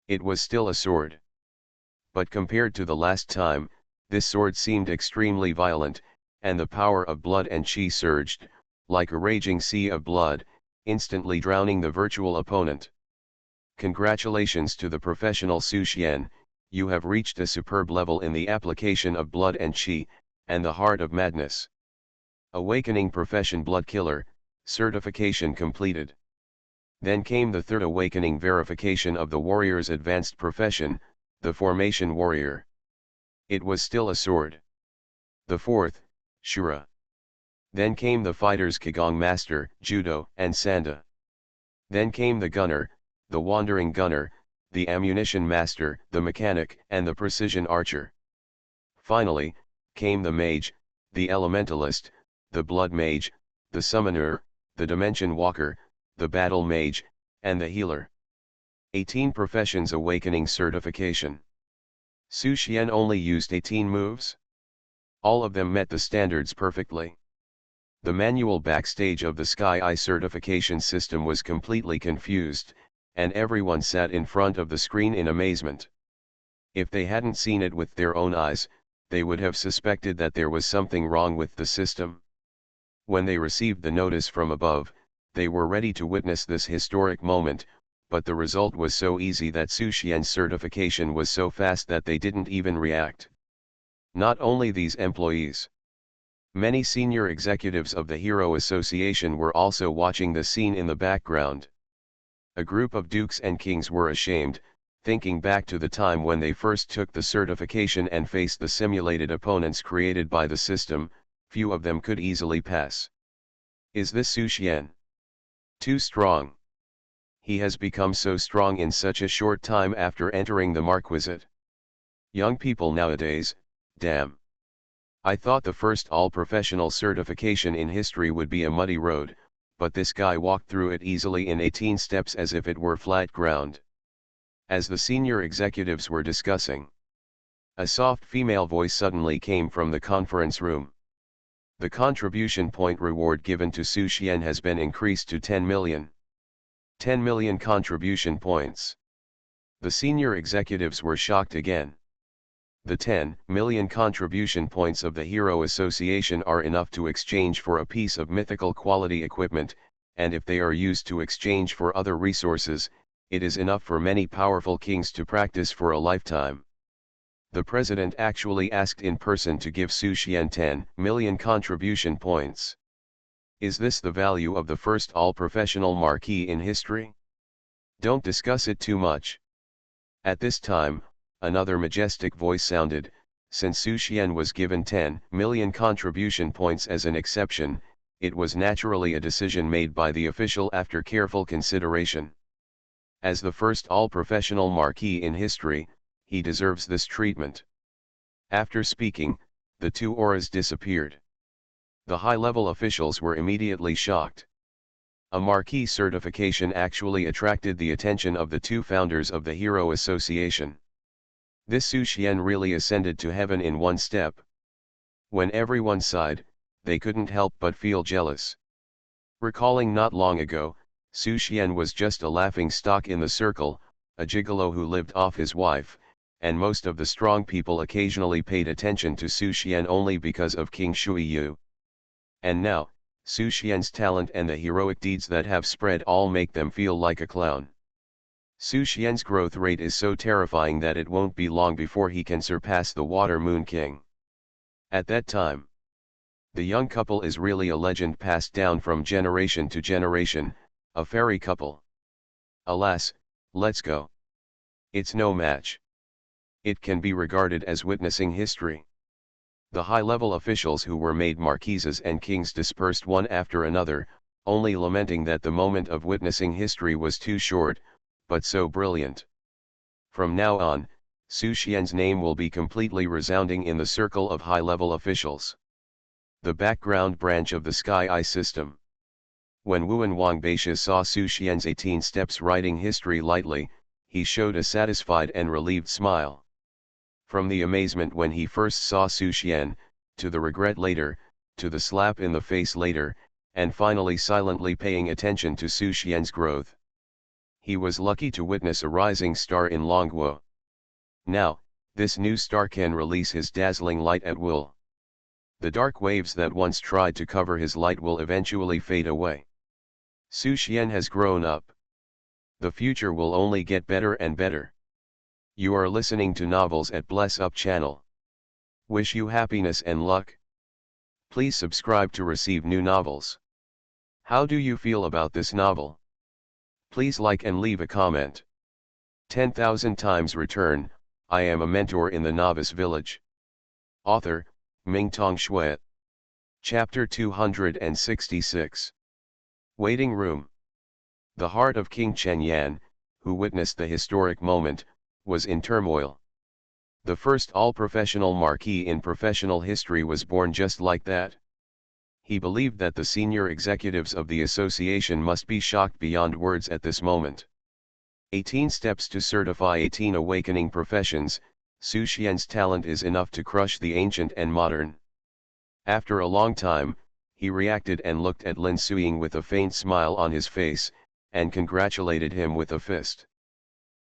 It was still a sword. But compared to the last time, this sword seemed extremely violent, and the power of blood and chi surged, like a raging sea of blood, instantly drowning the virtual opponent. Congratulations to the professional Su Xian, you have reached a superb level in the application of blood and chi, and the heart of madness. Awakening Profession Blood Killer, certification completed. Then came the third awakening verification of the warrior's advanced profession, the Formation Warrior. It was still a sword. The fourth, Shura. Then came the fighters Kagong Master, Judo, and Sanda. Then came the gunner, the wandering gunner, the ammunition master, the mechanic, and the precision archer. Finally, came the mage, the elementalist, the blood mage, the summoner, the dimension walker, the battle mage, and the healer. 18 professions awakening certification. Su Xian only used 18 moves. All of them met the standards perfectly. The manual backstage of the Sky Eye certification system was completely confused, and everyone sat in front of the screen in amazement. If they hadn't seen it with their own eyes, they would have suspected that there was something wrong with the system. When they received the notice from above, they were ready to witness this historic moment, but the result was so easy that Su Xian's certification was so fast that they didn't even react. Not only these employees. Many senior executives of the Hero Association were also watching the scene in the background. A group of dukes and kings were ashamed, thinking back to the time when they first took the certification and faced the simulated opponents created by the system. Few of them could easily pass. Is this Su Xian? Too strong. He has become so strong in such a short time after entering the Marquisate. Young people nowadays, damn. I thought the first all-professional certification in history would be a muddy road, but this guy walked through it easily in 18 steps as if it were flat ground. As the senior executives were discussing, a soft female voice suddenly came from the conference room. The contribution point reward given to Su Xian has been increased to 10 million. 10 million contribution points. The senior executives were shocked again. The 10 million contribution points of the Hero Association are enough to exchange for a piece of mythical quality equipment, and if they are used to exchange for other resources, it is enough for many powerful kings to practice for a lifetime. The president actually asked in person to give Su Xian 10 million contribution points. Is this the value of the first all-professional marquis in history? Don't discuss it too much. At this time, another majestic voice sounded. Since Su Xian was given 10 million contribution points as an exception, it was naturally a decision made by the official after careful consideration. As the first all-professional marquis in history, he deserves this treatment. After speaking, the two auras disappeared. The high-level officials were immediately shocked. A marquis certification actually attracted the attention of the two founders of the Hero Association. This Su Xian really ascended to heaven in one step. When everyone sighed, they couldn't help but feel jealous. Recalling not long ago, Su Xian was just a laughing stock in the circle, a gigolo who lived off his wife, and most of the strong people occasionally paid attention to Su Xian only because of King Shui Yu. And now, Su Xian's talent and the heroic deeds that have spread all make them feel like a clown. Su Xian's growth rate is so terrifying that it won't be long before he can surpass the Water Moon King. At that time, the young couple is really a legend passed down from generation to generation, a fairy couple. Alas, let's go. It's no match. It can be regarded as witnessing history. The high-level officials who were made marquises and kings dispersed one after another, only lamenting that the moment of witnessing history was too short, but so brilliant. From now on, Su Xian's name will be completely resounding in the circle of high-level officials. The background branch of the Sky Eye system. When Wuan Wangbaixia saw Su Xian's 18 steps writing history lightly, he showed a satisfied and relieved smile. From the amazement when he first saw Su Xian, to the regret later, to the slap in the face later, and finally silently paying attention to Su Xian's growth. He was lucky to witness a rising star in Longguo. Now, this new star can release his dazzling light at will. The dark waves that once tried to cover his light will eventually fade away. Su Xian has grown up. The future will only get better and better. You are listening to Novels at Bless Up channel. Wish you happiness and luck. Please subscribe to receive new novels. How do you feel about this novel? Please like and leave a comment. 10,000 times return. I am a mentor in the Novice Village. Author, Mingtong Shui. Chapter 266. Waiting Room. The heart of King Chen, who witnessed the historic moment, was in turmoil. The first all-professional marquis in professional history was born just like that. He believed that the senior executives of the association must be shocked beyond words at this moment. 18 Steps to Certify 18 Awakening Professions. Su Xian's talent is enough to crush the ancient and modern. After a long time, he reacted and looked at Lin Suiying with a faint smile on his face, and congratulated him with a fist.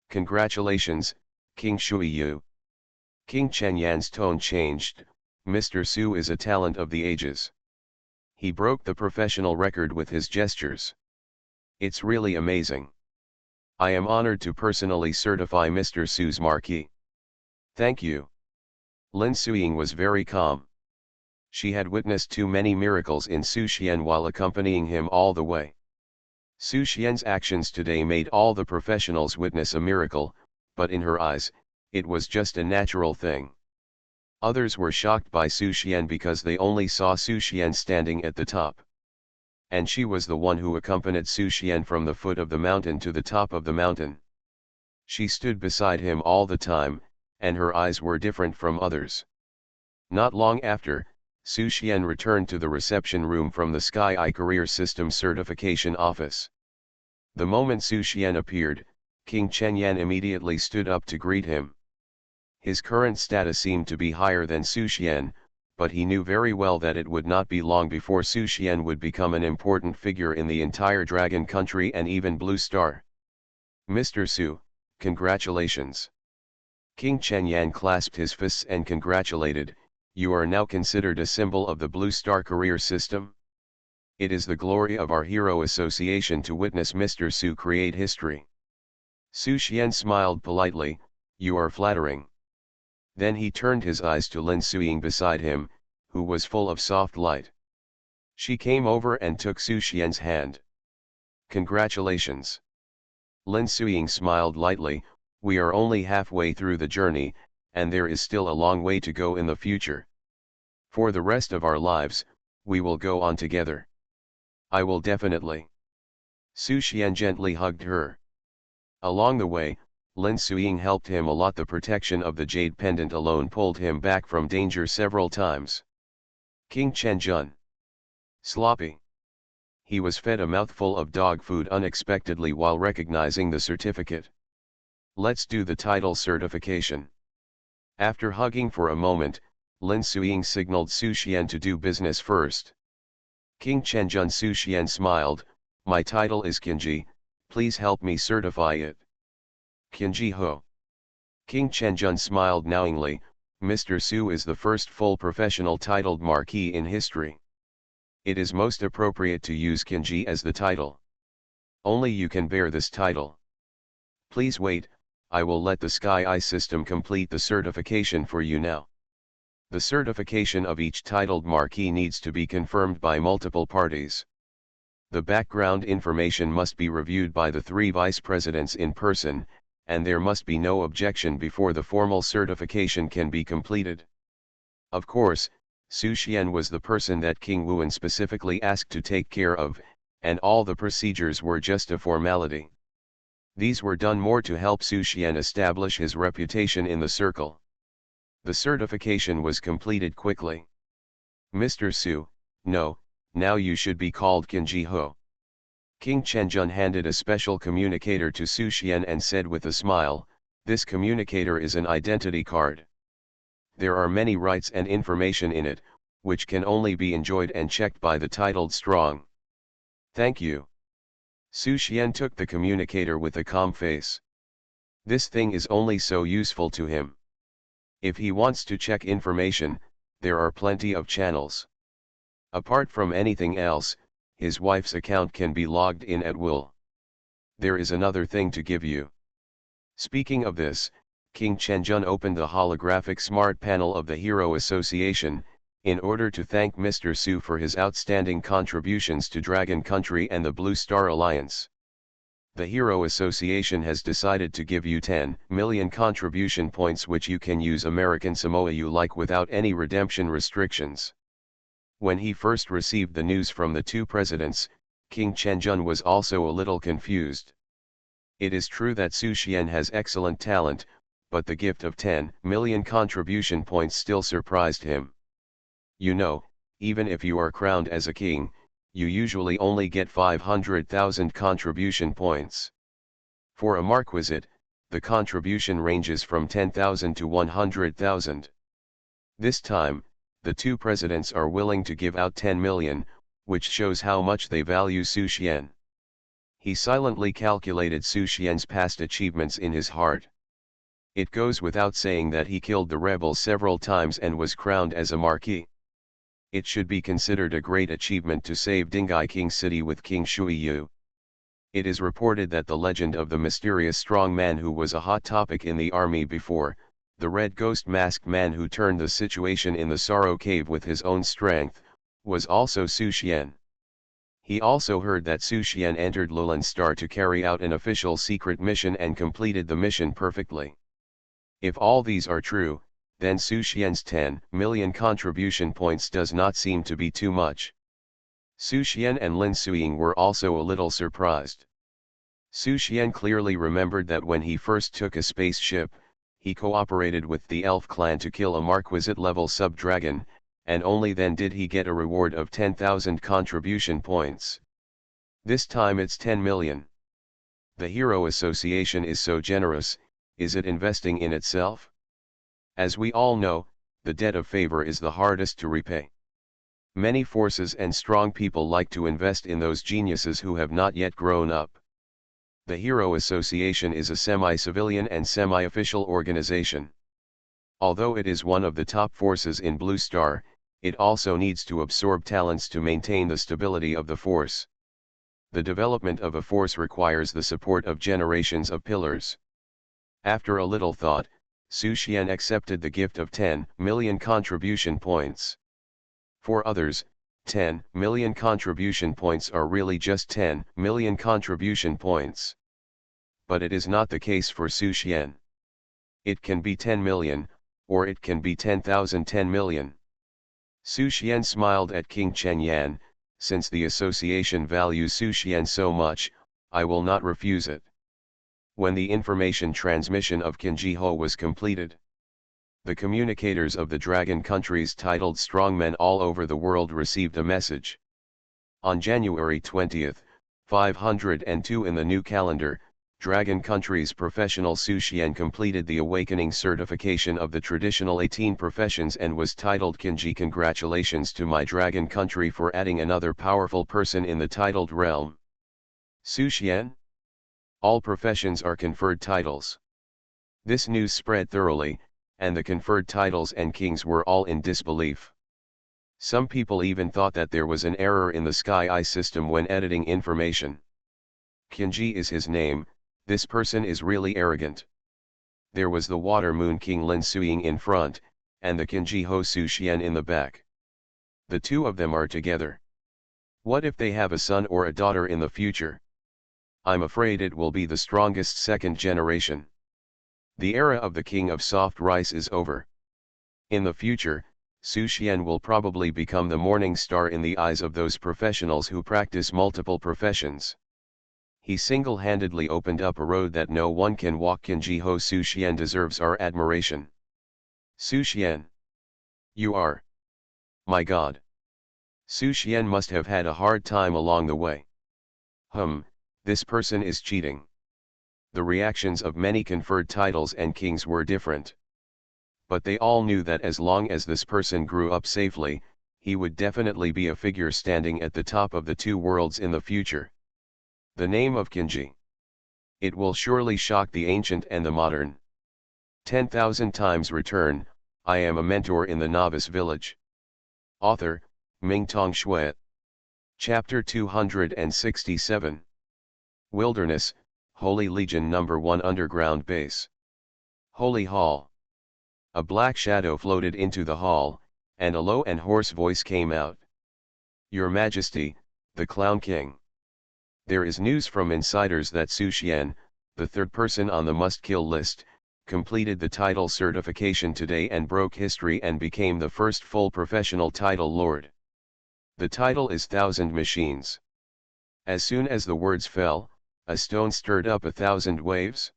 Congratulations, King Shuiyu. King Chenyan's tone changed. Mr. Su is a talent of the ages. He broke the professional record with his gestures. It's really amazing. I am honored to personally certify Mr. Su's marquis. Thank you. Lin Suiying was very calm. She had witnessed too many miracles in Su Xian while accompanying him all the way. Su Xian's actions today made all the professionals witness a miracle, but in her eyes, it was just a natural thing. Others were shocked by Su Xian because they only saw Su Xian standing at the top. And she was the one who accompanied Su Xian from the foot of the mountain to the top of the mountain. She stood beside him all the time, and her eyes were different from others. Not long after, Su Xian returned to the reception room from the Sci-fi Career System Certification Office. The moment Su Xian appeared, King Chenyan immediately stood up to greet him. His current status seemed to be higher than Su Xian, but he knew very well that it would not be long before Su Xian would become an important figure in the entire Dragon Country and even Blue Star. Mr. Su, congratulations. King Chenyan clasped his fists and congratulated. You are now considered a symbol of the Blue Star career system. It is the glory of our hero association to witness Mr. Su create history. Su Xian smiled politely. You are flattering. Then he turned his eyes to Lin Suiying beside him, who was full of soft light. She came over and took Su Xian's hand. Congratulations. Lin Suiying smiled lightly. We are only halfway through the journey, and there is still a long way to go in the future. For the rest of our lives, we will go on together. I will definitely. Su Xian gently hugged her. Along the way, Lin Suiying helped him a lot. The protection of the jade pendant alone pulled him back from danger several times. King Chenjun. Sloppy. He was fed a mouthful of dog food unexpectedly while recognizing the certificate. Let's do the title certification. After hugging for a moment, Lin Suiying signaled Su Xian to do business first. King Chenjun. Su Xian smiled. My title is Qinji, please help me certify it. Qinji Ho. King Chenjun smiled knowingly. Mr. Su is the first full professional titled marquis in history. It is most appropriate to use Qinji as the title. Only you can bear this title. Please wait, I will let the Sky-Eye system complete the certification for you now. The certification of each titled marquis needs to be confirmed by multiple parties. The background information must be reviewed by the 3 vice presidents in person, and there must be no objection before the formal certification can be completed. Of course, Su Xian was the person that King Wuan specifically asked to take care of, and all the procedures were just a formality. These were done more to help Su Xian establish his reputation in the circle. The certification was completed quickly. Mr. Su, no, now you should be called Qinji Ho. King Chenjun handed a special communicator to Su Xian and said with a smile, this communicator is an identity card. There are many rights and information in it, which can only be enjoyed and checked by the titled strong. Thank you. Su Xian took the communicator with a calm face. This thing is only so useful to him. If he wants to check information, there are plenty of channels. Apart from anything else, his wife's account can be logged in at will. There is another thing to give you. Speaking of this, King Chenjun opened the holographic smart panel of the Hero Association, in order to thank Mr. Su for his outstanding contributions to Dragon Country and the Blue Star Alliance. The Hero Association has decided to give you 10 million contribution points which you can use American Samoa you like without any redemption restrictions. When he first received the news from the two presidents, King Chenjun was also a little confused. It is true that Su Xian has excellent talent, but the gift of 10 million contribution points still surprised him. You know, even if you are crowned as a king, you usually only get 500,000 contribution points. For a marquisate, the contribution ranges from 10,000 to 100,000. This time, the two presidents are willing to give out 10 million, which shows how much they value Su Xian. He silently calculated Su Xian's past achievements in his heart. It goes without saying that he killed the rebels several times and was crowned as a marquis. It should be considered a great achievement to save Dingai King City with King Shui Yu. It is reported that the legend of the mysterious strong man who was a hot topic in the army before, the red ghost masked man who turned the situation in the Sorrow Cave with his own strength, was also Su Xian. He also heard that Su Xian entered Lulan Star to carry out an official secret mission and completed the mission perfectly. If all these are true, then Su Xian's 10 million contribution points does not seem to be too much. Su Xian and Lin Suiying were also a little surprised. Su Xian clearly remembered that when he first took a spaceship, he cooperated with the elf clan to kill a marquisate-level sub-dragon, and only then did he get a reward of 10,000 contribution points. This time it's 10 million. The Hero Association is so generous, is it investing in itself? As we all know, the debt of favor is the hardest to repay. Many forces and strong people like to invest in those geniuses who have not yet grown up. The Hero Association is a semi-civilian and semi-official organization. Although it is one of the top forces in Blue Star, it also needs to absorb talents to maintain the stability of the force. The development of a force requires the support of generations of pillars. After a little thought, Su Xian accepted the gift of 10 million contribution points. For others, 10 million contribution points are really just 10 million contribution points. But it is not the case for Su Xian. It can be 10 million, or it can be 10,000 10 million. Su Xian smiled at King Chen Yan. Since the association values Su Xian so much, I will not refuse it. When the information transmission of Qinji Ho was completed, the communicators of the dragon countries titled Strongmen all over the world received a message. On January 20, 502 in the new calendar, Dragon Country's professional Su Xian completed the awakening certification of the traditional 18 professions and was titled Qinji. Congratulations to my Dragon Country for adding another powerful person in the titled realm. Su Xian? All professions are conferred titles. This news spread thoroughly, and the conferred titles and kings were all in disbelief. Some people even thought that there was an error in the Sky Eye system when editing information. Qinji is his name. This person is really arrogant. There was the Water Moon King Lin Suiying in front, and the Qinji Ho Su Xian in the back. The two of them are together. What if they have a son or a daughter in the future? I'm afraid it will be the strongest second generation. The era of the king of soft rice is over. In the future, Su Xian will probably become the morning star in the eyes of those professionals who practice multiple professions. He single-handedly opened up a road that no one can walk. Qinji Ho Su Xian deserves our admiration. Su Xian. You are. My God. Su Xian must have had a hard time along the way. This person is cheating. The reactions of many conferred titles and kings were different. But they all knew that as long as this person grew up safely, he would definitely be a figure standing at the top of the two worlds in the future. The name of Qinji. It will surely shock the ancient and the modern. 10,000 times return. I am a mentor in the Novice Village. Author, Mingtong Shui. Chapter 267. Wilderness, Holy Legion No. 1 Underground Base. Holy Hall. A black shadow floated into the hall, and a low and hoarse voice came out. Your Majesty, the Clown King. There is news from insiders that Su Xian, the third person on the must-kill list, completed the title certification today and broke history and became the first full professional title lord. The title is Thousand Machines. As soon as the words fell, a stone stirred up 1,000 waves.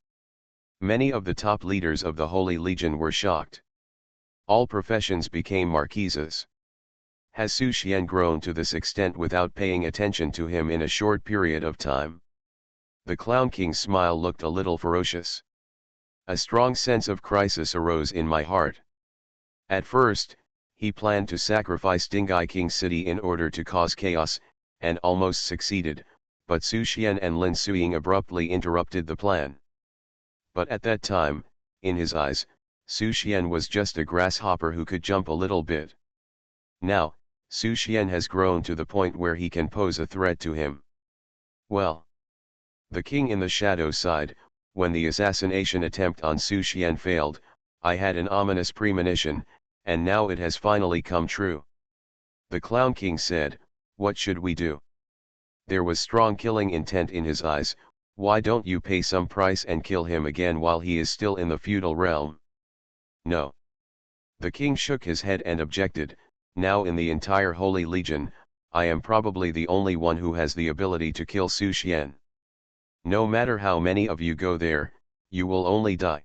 Many of the top leaders of the Holy Legion were shocked. All professions became marquises. Has Su Xian grown to this extent without paying attention to him in a short period of time? The Clown King's smile looked a little ferocious. A strong sense of crisis arose in my heart. At first, he planned to sacrifice Dingai King City in order to cause chaos, and almost succeeded, but Su Xian and Lin Suiying abruptly interrupted the plan. But at that time, in his eyes, Su Xian was just a grasshopper who could jump a little bit. Now, Su Xian has grown to the point where he can pose a threat to him. Well. The king in the shadow sighed. When the assassination attempt on Su Xian failed, I had an ominous premonition, and now it has finally come true. The Clown King said, "What should we do?" There was strong killing intent in his eyes. "Why don't you pay some price and kill him again while he is still in the feudal realm?" No. The king shook his head and objected. "Now in the entire Holy Legion, I am probably the only one who has the ability to kill Su Xian. No matter how many of you go there, you will only die.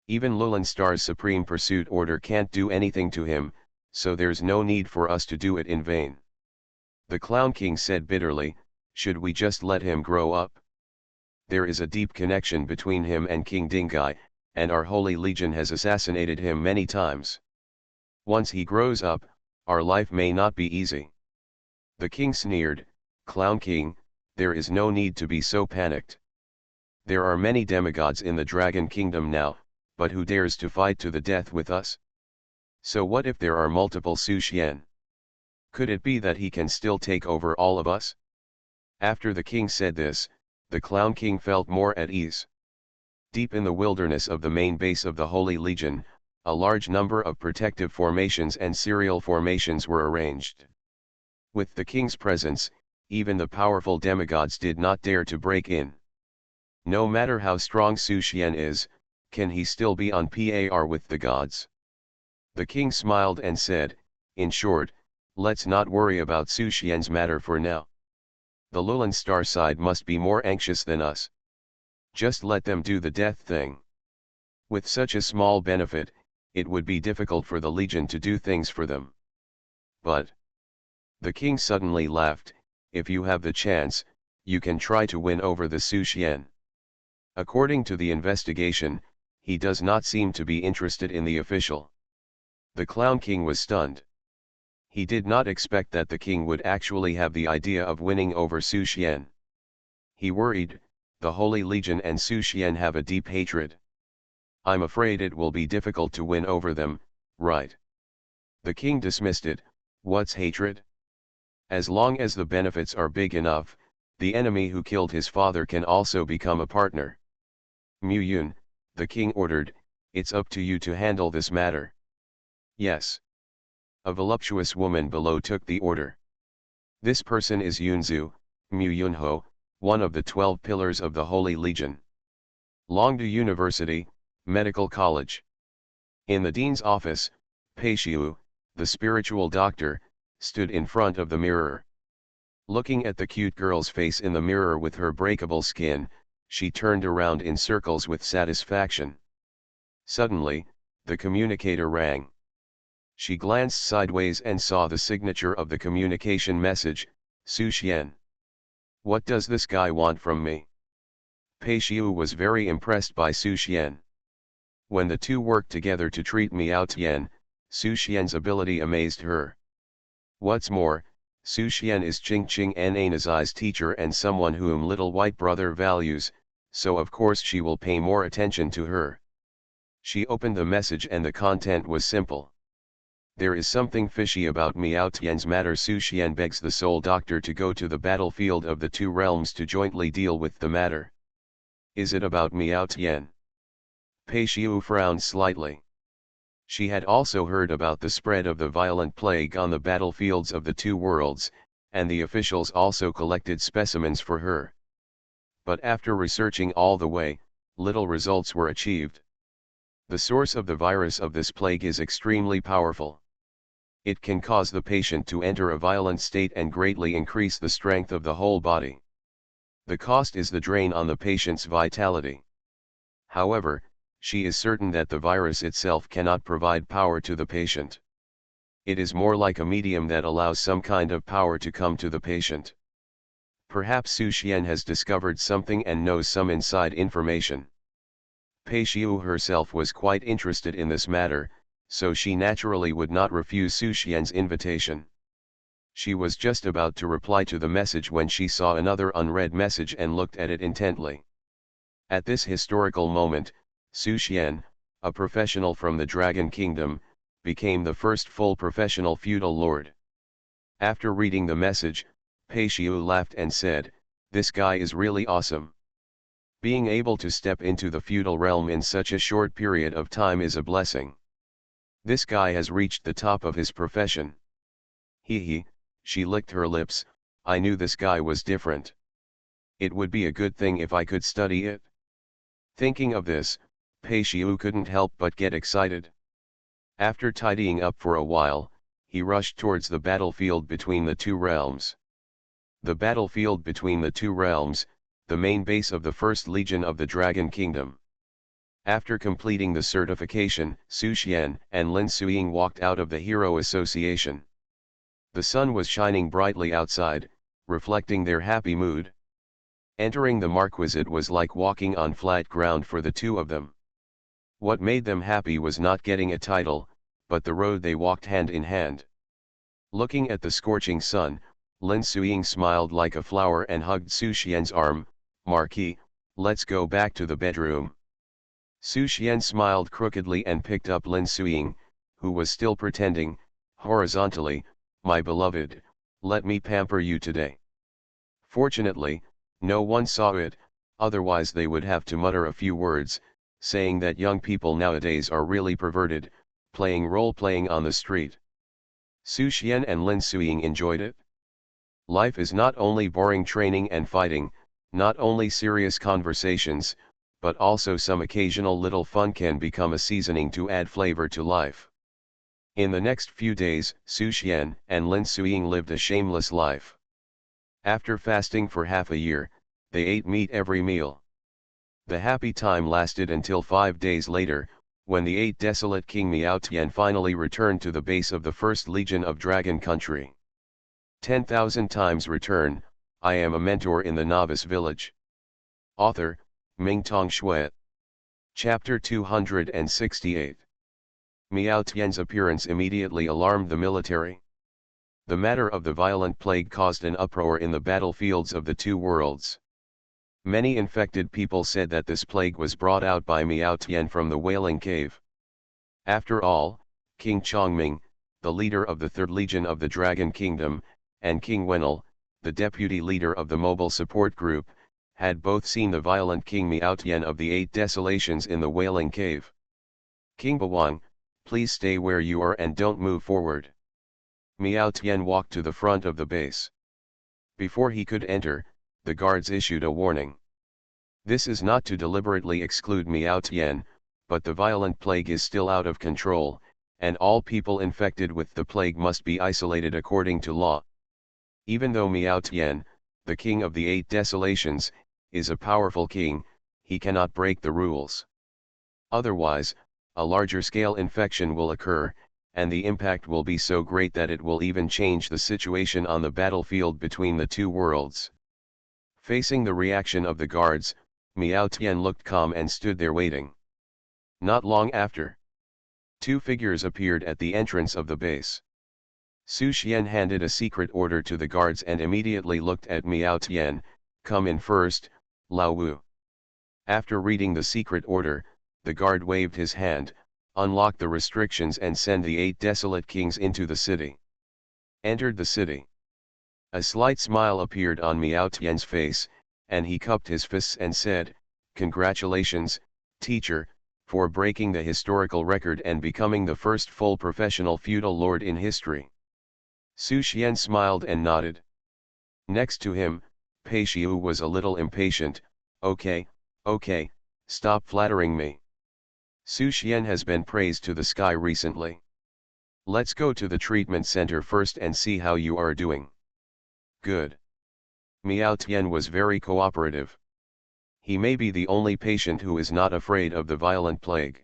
Even Lulan Star's Supreme Pursuit Order can't do anything to him, so there's no need for us to do it in vain." The Clown King said bitterly, "Should we just let him grow up? There is a deep connection between him and King Dingai, and our Holy Legion has assassinated him many times. Once he grows up, our life may not be easy." The king sneered, "Clown King, there is no need to be so panicked. There are many demigods in the Dragon Kingdom now, but who dares to fight to the death with us? So what if there are multiple Su Xian? Could it be that he can still take over all of us?" After the king said this, the Clown King felt more at ease. Deep in the wilderness of the main base of the Holy Legion, a large number of protective formations and serial formations were arranged. With the king's presence, even the powerful demigods did not dare to break in. No matter how strong Su Xian is, can he still be on par with the gods? The king smiled and said, "In short, let's not worry about Su Xian's matter for now. The Lulan Star side must be more anxious than us. Just let them do the death thing. With such a small benefit, it would be difficult for the Legion to do things for them." But the king suddenly laughed, "If you have the chance, you can try to win over the Su Xian. According to the investigation, he does not seem to be interested in the official." The Clown King was stunned. He did not expect that the king would actually have the idea of winning over Su Xian. He worried, the Holy Legion and Su Xian have a deep hatred. "I'm afraid it will be difficult to win over them, right?" The king dismissed it. "What's hatred? As long as the benefits are big enough, the enemy who killed his father can also become a partner." "Mu Yun," the king ordered, "it's up to you to handle this matter." "Yes." A voluptuous woman below took the order. "This person is Yunzu, Mu Yunho, one of the 12 pillars of the Holy Legion. Longdu University, Medical College." In the dean's office, Pei Xiu, the spiritual doctor, stood in front of the mirror. Looking at the cute girl's face in the mirror with her breakable skin, she turned around in circles with satisfaction. Suddenly, the communicator rang. She glanced sideways and saw the signature of the communication message, "Su Xian. What does this guy want from me?" Pei Xiu was very impressed by Su Xian. When the two worked together to treat Miao Tian, Su Xian's ability amazed her. What's more, Su Xian is Ching Ching Ananazai's teacher and someone whom Little White Brother values, so of course she will pay more attention to her. She opened the message and the content was simple. "There is something fishy about Miao Tian's matter. Su Xian begs the Soul Doctor to go to the battlefield of the two realms to jointly deal with the matter." "Is it about Miao Tian?" Pei Xiu frowned slightly. She had also heard about the spread of the violent plague on the battlefields of the two worlds, and the officials also collected specimens for her. But after researching all the way, little results were achieved. The source of the virus of this plague is extremely powerful. It can cause the patient to enter a violent state and greatly increase the strength of the whole body. The cost is the drain on the patient's vitality. However, she is certain that the virus itself cannot provide power to the patient. It is more like a medium that allows some kind of power to come to the patient. Perhaps Su Xian has discovered something and knows some inside information. Pei Xiu herself was quite interested in this matter, so she naturally would not refuse Su Xian's invitation. She was just about to reply to the message when she saw another unread message and looked at it intently. At this historical moment, Su Xian, a professional from the Dragon Kingdom, became the first full professional feudal lord. After reading the message, Pei Xiu laughed and said, "This guy is really awesome. Being able to step into the feudal realm in such a short period of time is a blessing. This guy has reached the top of his profession." He, she licked her lips, "I knew this guy was different. It would be a good thing if I could study it." Thinking of this, Pei Xiu couldn't help but get excited. After tidying up for a while, he rushed towards the battlefield between the two realms. The battlefield between the two realms, the main base of the First Legion of the Dragon Kingdom. After completing the certification, Su Xian and Lin Suiying walked out of the Hero Association. The sun was shining brightly outside, reflecting their happy mood. Entering the Marquisate was like walking on flat ground for the two of them. What made them happy was not getting a title, but the road they walked hand in hand. Looking at the scorching sun, Lin Suiying smiled like a flower and hugged Su Xian's arm. "Marquis, let's go back to the bedroom." Su Xian smiled crookedly and picked up Lin Suiying, who was still pretending, horizontally, "My beloved, let me pamper you today." Fortunately, no one saw it, otherwise they would have to mutter a few words, saying that young people nowadays are really perverted, playing role-playing on the street. Su Xian and Lin Suiying enjoyed it. Life is not only boring training and fighting, not only serious conversations, but also some occasional little fun can become a seasoning to add flavor to life. In the next few days, Su Xian and Lin Suiying lived a shameless life. After fasting for half a year, they ate meat every meal. The happy time lasted until 5 days later, when the 8 desolate King Miao Tian finally returned to the base of the First Legion of Dragon Country. 10,000 times return, I am a mentor in the Novice Village. Author, Mingtong Shui. Chapter 268. Miao Tian's appearance immediately alarmed the military. The matter of the violent plague caused an uproar in the battlefields of the two worlds. Many infected people said that this plague was brought out by Miao Tian from the Wailing Cave. After all, King Chongming, the leader of the Third Legion of the Dragon Kingdom, and King Wenel, the deputy leader of the mobile support group, had both seen the violent King Miao Tian of the 8 Desolations in the Wailing Cave. "King Bawang, please stay where you are and don't move forward." Miao Tian walked to the front of the base. Before he could enter, the guards issued a warning. This is not to deliberately exclude Miao Tian, but the violent plague is still out of control, and all people infected with the plague must be isolated according to law. Even though Miao Tian, the king of the 8 Desolations, is a powerful king, he cannot break the rules. Otherwise, a larger scale infection will occur, and the impact will be so great that it will even change the situation on the battlefield between the two worlds. Facing the reaction of the guards, Miao Tian looked calm and stood there waiting. Not long after, 2 figures appeared at the entrance of the base. Su Xian handed a secret order to the guards and immediately looked at Miao Tian, "Come in first, Lao Wu." After reading the secret order, the guard waved his hand, unlocked the restrictions and sent the 8 desolate kings into the city. Entered the city. A slight smile appeared on Miao Tian's face, and he cupped his fists and said, "Congratulations, teacher, for breaking the historical record and becoming the first full professional feudal lord in history." Su Xian smiled and nodded. Next to him, Pei Xiu was a little impatient. Okay, stop flattering me. Su Xian has been praised to the sky recently. Let's go to the treatment center first and see how you are doing. Good. Miao Tian was very cooperative. He may be the only patient who is not afraid of the violent plague.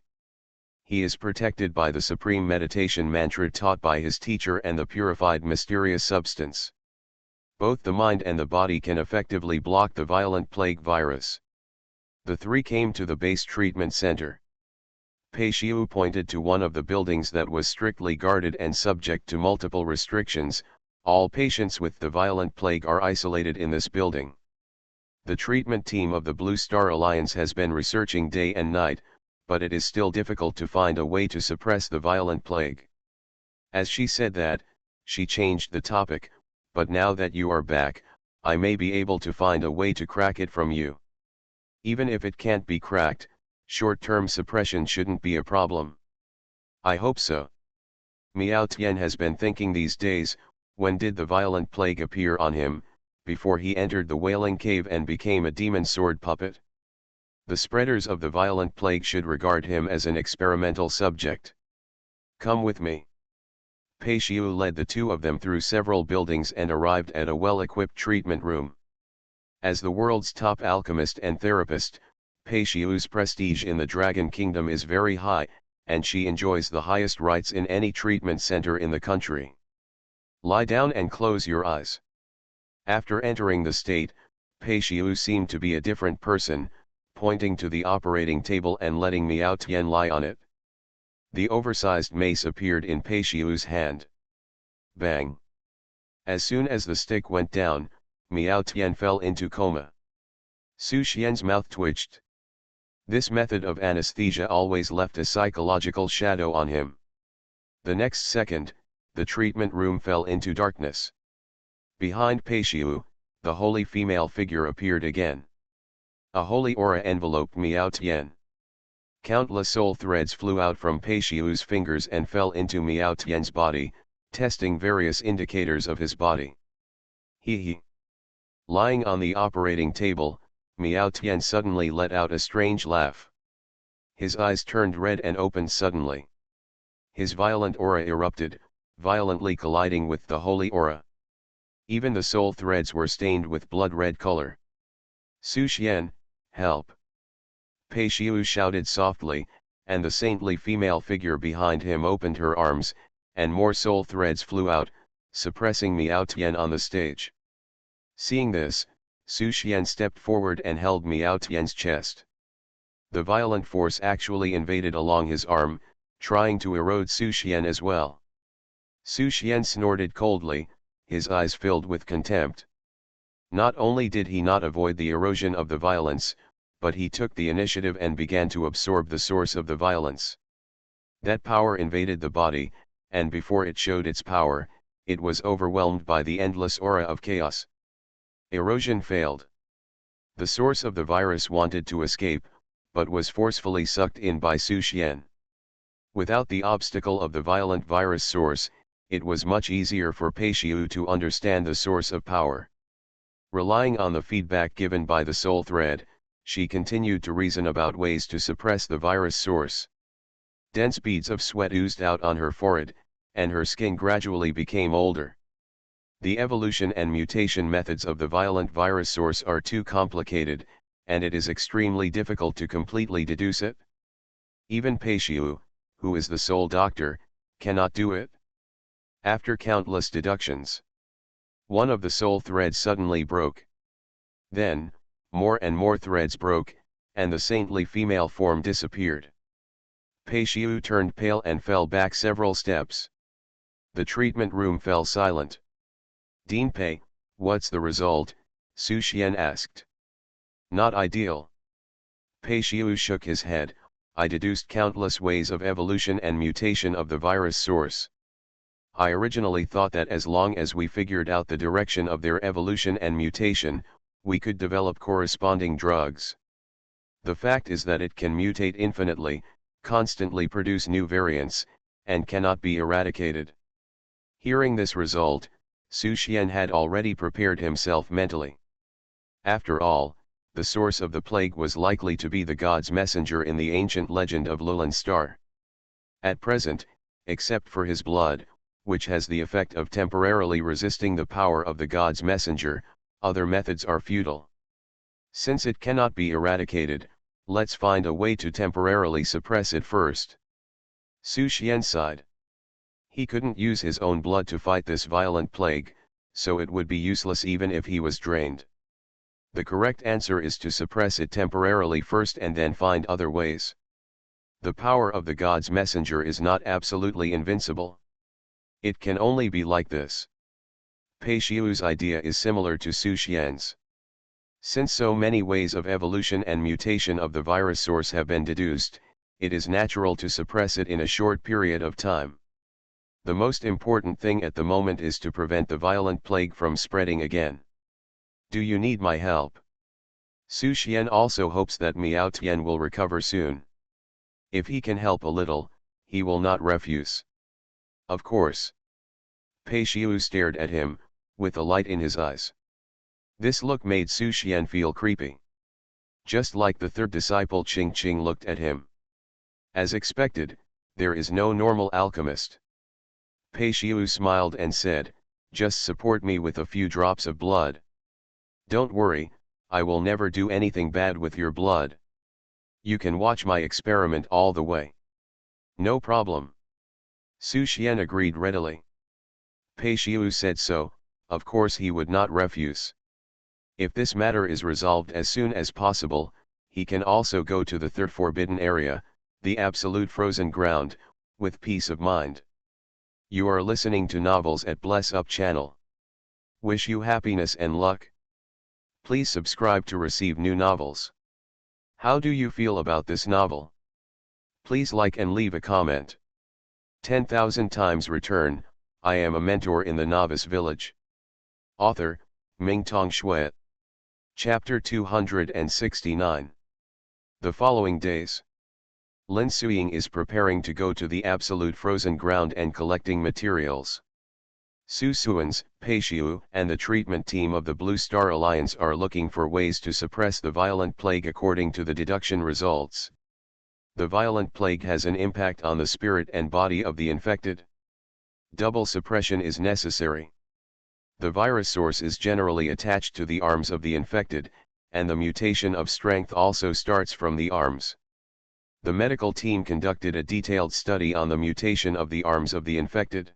He is protected by the supreme meditation mantra taught by his teacher and the purified mysterious substance. Both the mind and the body can effectively block the violent plague virus. The three came to the base treatment center. Pei Xiu pointed to one of the buildings that was strictly guarded and subject to multiple restrictions. All patients with the violent plague are isolated in this building. The treatment team of the Blue Star Alliance has been researching day and night, but it is still difficult to find a way to suppress the violent plague. As she said that, she changed the topic, but now that you are back, I may be able to find a way to crack it from you. Even if it can't be cracked, short-term suppression shouldn't be a problem. I hope so. Miao Tian has been thinking these days, when did the violent plague appear on him, before he entered the Wailing Cave and became a demon sword puppet? The spreaders of the violent plague should regard him as an experimental subject. Come with me. Pei Xiu led the two of them through several buildings and arrived at a well-equipped treatment room. As the world's top alchemist and therapist, Pei Xiu's prestige in the Dragon Kingdom is very high, and she enjoys the highest rights in any treatment center in the country. Lie down and close your eyes. After entering the state, Pei Xiu seemed to be a different person, pointing to the operating table and letting Miao Tian lie on it. The oversized mace appeared in Pei Xiu's hand. Bang! As soon as the stick went down, Miao Tian fell into coma. Su Xian's mouth twitched. This method of anesthesia always left a psychological shadow on him. The next second, the treatment room fell into darkness. Behind Pei Xiu, the holy female figure appeared again. A holy aura enveloped Miao Tian. Countless soul threads flew out from Pei Xiu's fingers and fell into Miao Tian's body, testing various indicators of his body. He. Lying on the operating table, Miao Tian suddenly let out a strange laugh. His eyes turned red and opened suddenly. His violent aura erupted, violently colliding with the holy aura. Even the soul threads were stained with blood-red color. Su Xian, help! Pei Xiu shouted softly, and the saintly female figure behind him opened her arms, and more soul threads flew out, suppressing Miao Tian on the stage. Seeing this, Su Xian stepped forward and held Miao Tian's chest. The violent force actually invaded along his arm, trying to erode Su Xian as well. Su Xian snorted coldly, his eyes filled with contempt. Not only did he not avoid the erosion of the violence, but he took the initiative and began to absorb the source of the violence. That power invaded the body, and before it showed its power, it was overwhelmed by the endless aura of chaos. Erosion failed. The source of the virus wanted to escape, but was forcefully sucked in by Su Xian. Without the obstacle of the violent virus source, it was much easier for Pei Xiu to understand the source of power. Relying on the feedback given by the soul thread, she continued to reason about ways to suppress the virus source. Dense beads of sweat oozed out on her forehead, and her skin gradually became older. The evolution and mutation methods of the violent virus source are too complicated, and it is extremely difficult to completely deduce it. Even Pei Xiu, who is the sole doctor, cannot do it. After countless deductions, one of the soul threads suddenly broke. Then, more and more threads broke, and the saintly female form disappeared. Pei Xiu turned pale and fell back several steps. The treatment room fell silent. Dean Pei, what's the result? Su Xian asked. Not ideal. Pei Xiu shook his head. I deduced countless ways of evolution and mutation of the virus source. I originally thought that as long as we figured out the direction of their evolution and mutation, we could develop corresponding drugs. The fact is that it can mutate infinitely, constantly produce new variants, and cannot be eradicated. Hearing this result, Su Xian had already prepared himself mentally. After all, the source of the plague was likely to be the god's messenger in the ancient legend of Lulan Star. At present, except for his blood, which has the effect of temporarily resisting the power of the god's messenger, other methods are futile. Since it cannot be eradicated, let's find a way to temporarily suppress it first. Su Xian sighed. He couldn't use his own blood to fight this violent plague, so it would be useless even if he was drained. The correct answer is to suppress it temporarily first and then find other ways. The power of the god's messenger is not absolutely invincible. It can only be like this. Pei Xiu's idea is similar to Su Xian's. Since so many ways of evolution and mutation of the virus source have been deduced, it is natural to suppress it in a short period of time. The most important thing at the moment is to prevent the violent plague from spreading again. Do you need my help? Su Xian also hopes that Miao Tian will recover soon. If he can help a little, he will not refuse. Of course. Pei Xiu stared at him, with a light in his eyes. This look made Su Xian feel creepy. Just like the third disciple Qing Qing looked at him. As expected, there is no normal alchemist. Pei Xiu smiled and said, "Just support me with a few drops of blood. Don't worry, I will never do anything bad with your blood. You can watch my experiment all the way." "No problem." Su Xian agreed readily. Pei Xiu said so, of course he would not refuse. If this matter is resolved as soon as possible, he can also go to the third forbidden area, the absolute frozen ground, with peace of mind. You are listening to Novels at Bless Up channel. Wish you happiness and luck. Please subscribe to receive new novels. How do you feel about this novel? Please like and leave a comment. 10,000 times return, I am a mentor in the Novice Village. Author, Mingtong Shui. Chapter 269. The following days. Lin Suying is preparing to go to the absolute frozen ground and collecting materials. Su Suans, Pei Xiu, and the treatment team of the Blue Star Alliance are looking for ways to suppress the violent plague according to the deduction results. The violent plague has an impact on the spirit and body of the infected. Double suppression is necessary. The virus source is generally attached to the arms of the infected, and the mutation of strength also starts from the arms. The medical team conducted a detailed study on the mutation of the arms of the infected.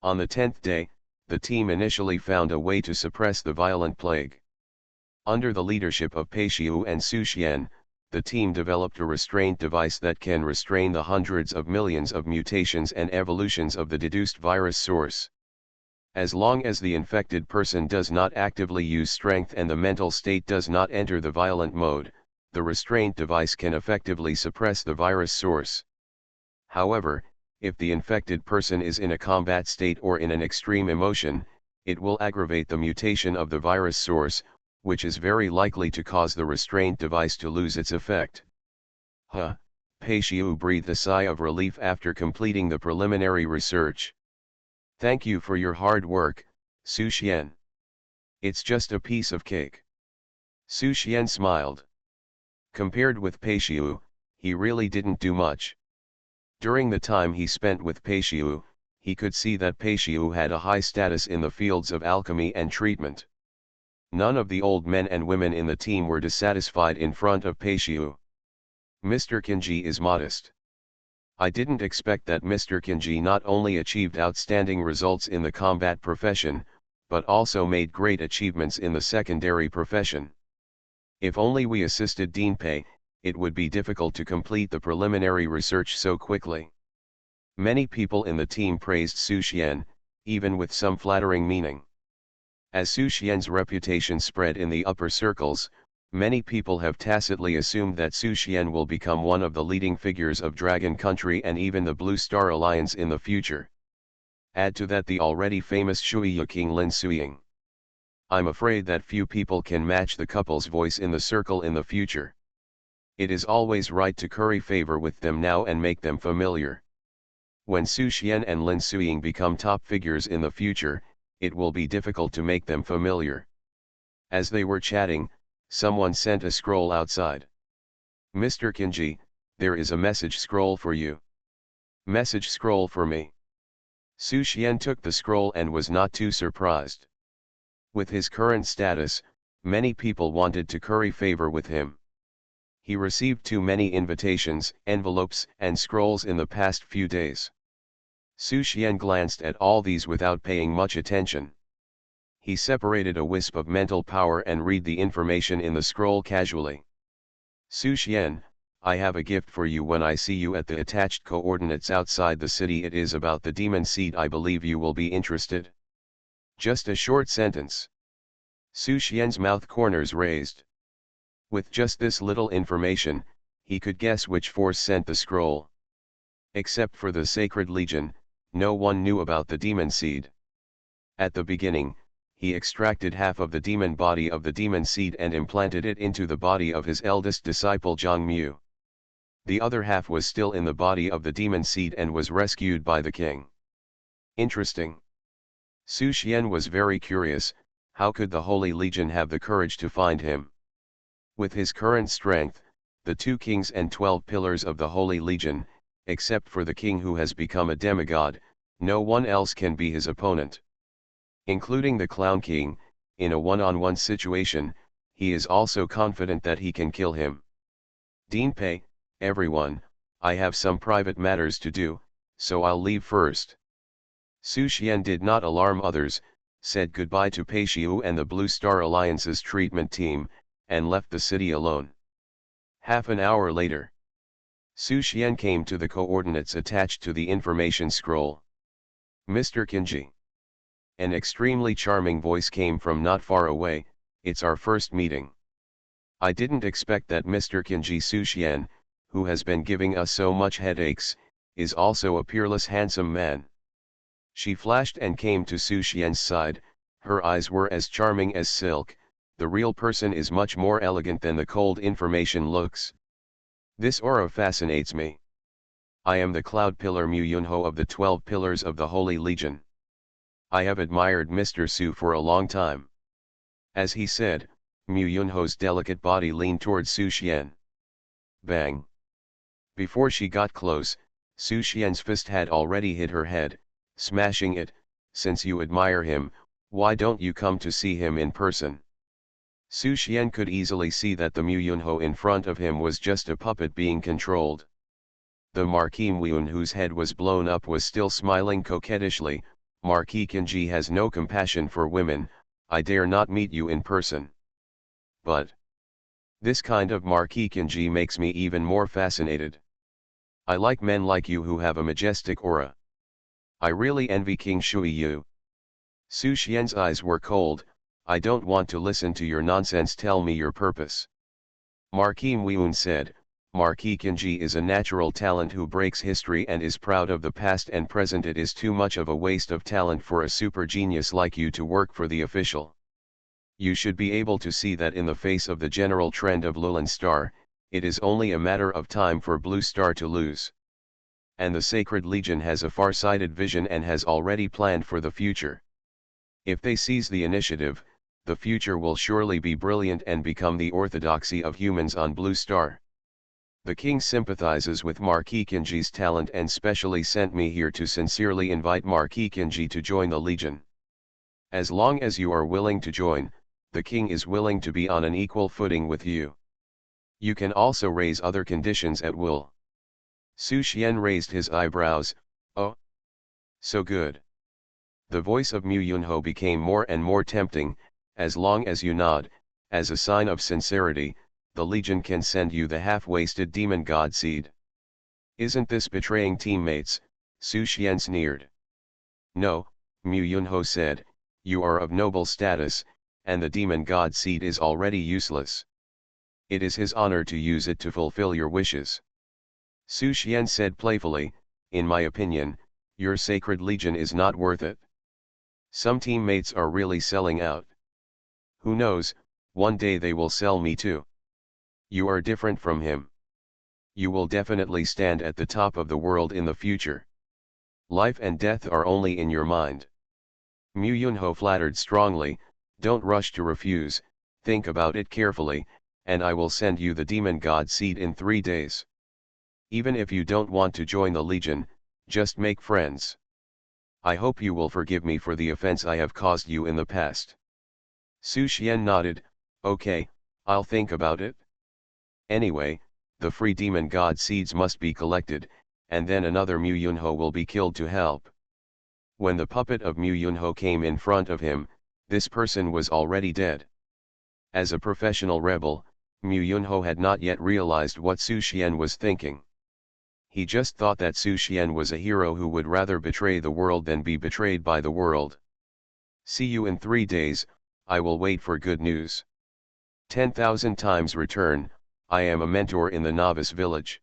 On the 10th day, the team initially found a way to suppress the violent plague. Under the leadership of Pei Xiu and Su Xian, the team developed a restraint device that can restrain the hundreds of millions of mutations and evolutions of the deduced virus source. As long as the infected person does not actively use strength and the mental state does not enter the violent mode, the restraint device can effectively suppress the virus source. However, if the infected person is in a combat state or in an extreme emotion, it will aggravate the mutation of the virus source, which is very likely to cause the restraint device to lose its effect. Pei Xiu breathed a sigh of relief after completing the preliminary research. Thank you for your hard work, Su Xian. It's just a piece of cake. Su Xian smiled. Compared with Pei Xiu, he really didn't do much. During the time he spent with Pei Xiu, he could see that Pei Xiu had a high status in the fields of alchemy and treatment. None of the old men and women in the team were dissatisfied in front of Pei Xiu. Mr. Qinji is modest. I didn't expect that Mr. Qinji not only achieved outstanding results in the combat profession, but also made great achievements in the secondary profession. If only we assisted Dean Pei, it would be difficult to complete the preliminary research so quickly. Many people in the team praised Su Xian, even with some flattering meaning. As Su Xian's reputation spread in the upper circles, many people have tacitly assumed that Su Xian will become one of the leading figures of Dragon Country and even the Blue Star Alliance in the future. Add to that the already famous Shuiya King Lin Suying. I'm afraid that few people can match the couple's voice in the circle in the future. It is always right to curry favor with them now and make them familiar. When Su Xian and Lin Suying become top figures in the future, it will be difficult to make them familiar. As they were chatting, someone sent a scroll outside. Mr. Kinji, there is a message scroll for you. Message scroll for me. Su Xian took the scroll and was not too surprised. With his current status, many people wanted to curry favor with him. He received too many invitations, envelopes, and scrolls in the past few days. Su Xian glanced at all these without paying much attention. He separated a wisp of mental power and read the information in the scroll casually. Su Xian, I have a gift for you. When I see you at the attached coordinates outside the city, it is about the demon seed. I believe you will be interested. Just a short sentence. Su Xian's mouth corners raised. With just this little information, he could guess which force sent the scroll. Except for the Sacred Legion, no one knew about the demon seed. At the beginning, he extracted half of the demon body of the demon seed and implanted it into the body of his eldest disciple Zhang Mu. The other half was still in the body of the demon seed and was rescued by the king. Interesting. Su Xian was very curious, how could the Holy Legion have the courage to find him? With his current strength, the 2 kings and 12 pillars of the Holy Legion, except for the king who has become a demigod, no one else can be his opponent. Including the Clown King, in a one-on-one situation, he is also confident that he can kill him. Dinpei, everyone, I have some private matters to do, so I'll leave first. Su Xian did not alarm others, said goodbye to Pei Xiu and the Blue Star Alliance's treatment team, and left the city alone. Half an hour later, Su Xian came to the coordinates attached to the information scroll. Mr. Kinji. An extremely charming voice came from not far away, it's our first meeting. I didn't expect that Mr. Kinji. Su Xian, who has been giving us so much headaches, is also a peerless handsome man. She flashed and came to Su Xian's side, her eyes were as charming as silk. The real person is much more elegant than the cold information looks. This aura fascinates me. I am the Cloud Pillar Mu Yunho of the 12 Pillars of the Holy Legion. I have admired Mr. Su for a long time. As he said, Mu Yunho's delicate body leaned towards Su Xian. Bang! Before she got close, Su Xian's fist had already hit her head, smashing it. Since you admire him, why don't you come to see him in person? Su Xian could easily see that the Mu Yunho in front of him was just a puppet being controlled. The Marquis Muyun, whose head was blown up, was still smiling coquettishly. Marquis Kinji has no compassion for women, I dare not meet you in person. But this kind of Marquis Kinji makes me even more fascinated. I like men like you who have a majestic aura. I really envy King Shui Yu. Su Xian's eyes were cold. I don't want to listen to your nonsense, tell me your purpose. Marquis Muyun said, Marquis Kinji is a natural talent who breaks history and is proud of the past and present. It is too much of a waste of talent for a super genius like you to work for the official. You should be able to see that in the face of the general trend of Lulan Star, it is only a matter of time for Blue Star to lose. And the Sacred Legion has a far-sighted vision and has already planned for the future. If they seize the initiative, the future will surely be brilliant and become the orthodoxy of humans on Blue Star. The king sympathizes with Marquis Kinji's talent and specially sent me here to sincerely invite Marquis Kinji to join the Legion. As long as you are willing to join, the king is willing to be on an equal footing with you. You can also raise other conditions at will. Su Xian raised his eyebrows. Oh, so good. The voice of Mu Yunho became more and more tempting. As long as you nod, as a sign of sincerity, the Legion can send you the half-wasted demon god seed. Isn't this betraying teammates? Su Xian sneered. No, Mu Yunho said, you are of noble status, and the demon god seed is already useless. It is his honor to use it to fulfill your wishes. Su Xian said playfully, in my opinion, your Sacred Legion is not worth it. Some teammates are really selling out. Who knows, one day they will sell me too. You are different from him. You will definitely stand at the top of the world in the future. Life and death are only in your mind. Mu Yunho flattered strongly, don't rush to refuse, think about it carefully, and I will send you the demon god seed in 3 days. Even if you don't want to join the Legion, just make friends. I hope you will forgive me for the offense I have caused you in the past. Su Xian nodded, okay, I'll think about it. Anyway, the free demon god seeds must be collected, and then another Mu Yunho will be killed to help. When the puppet of Mu Yunho came in front of him, this person was already dead. As a professional rebel, Mu Yunho had not yet realized what Su Xian was thinking. He just thought that Su Xian was a hero who would rather betray the world than be betrayed by the world. See you in 3 days, I will wait for good news. 10,000 times return, I am a mentor in the Novice Village.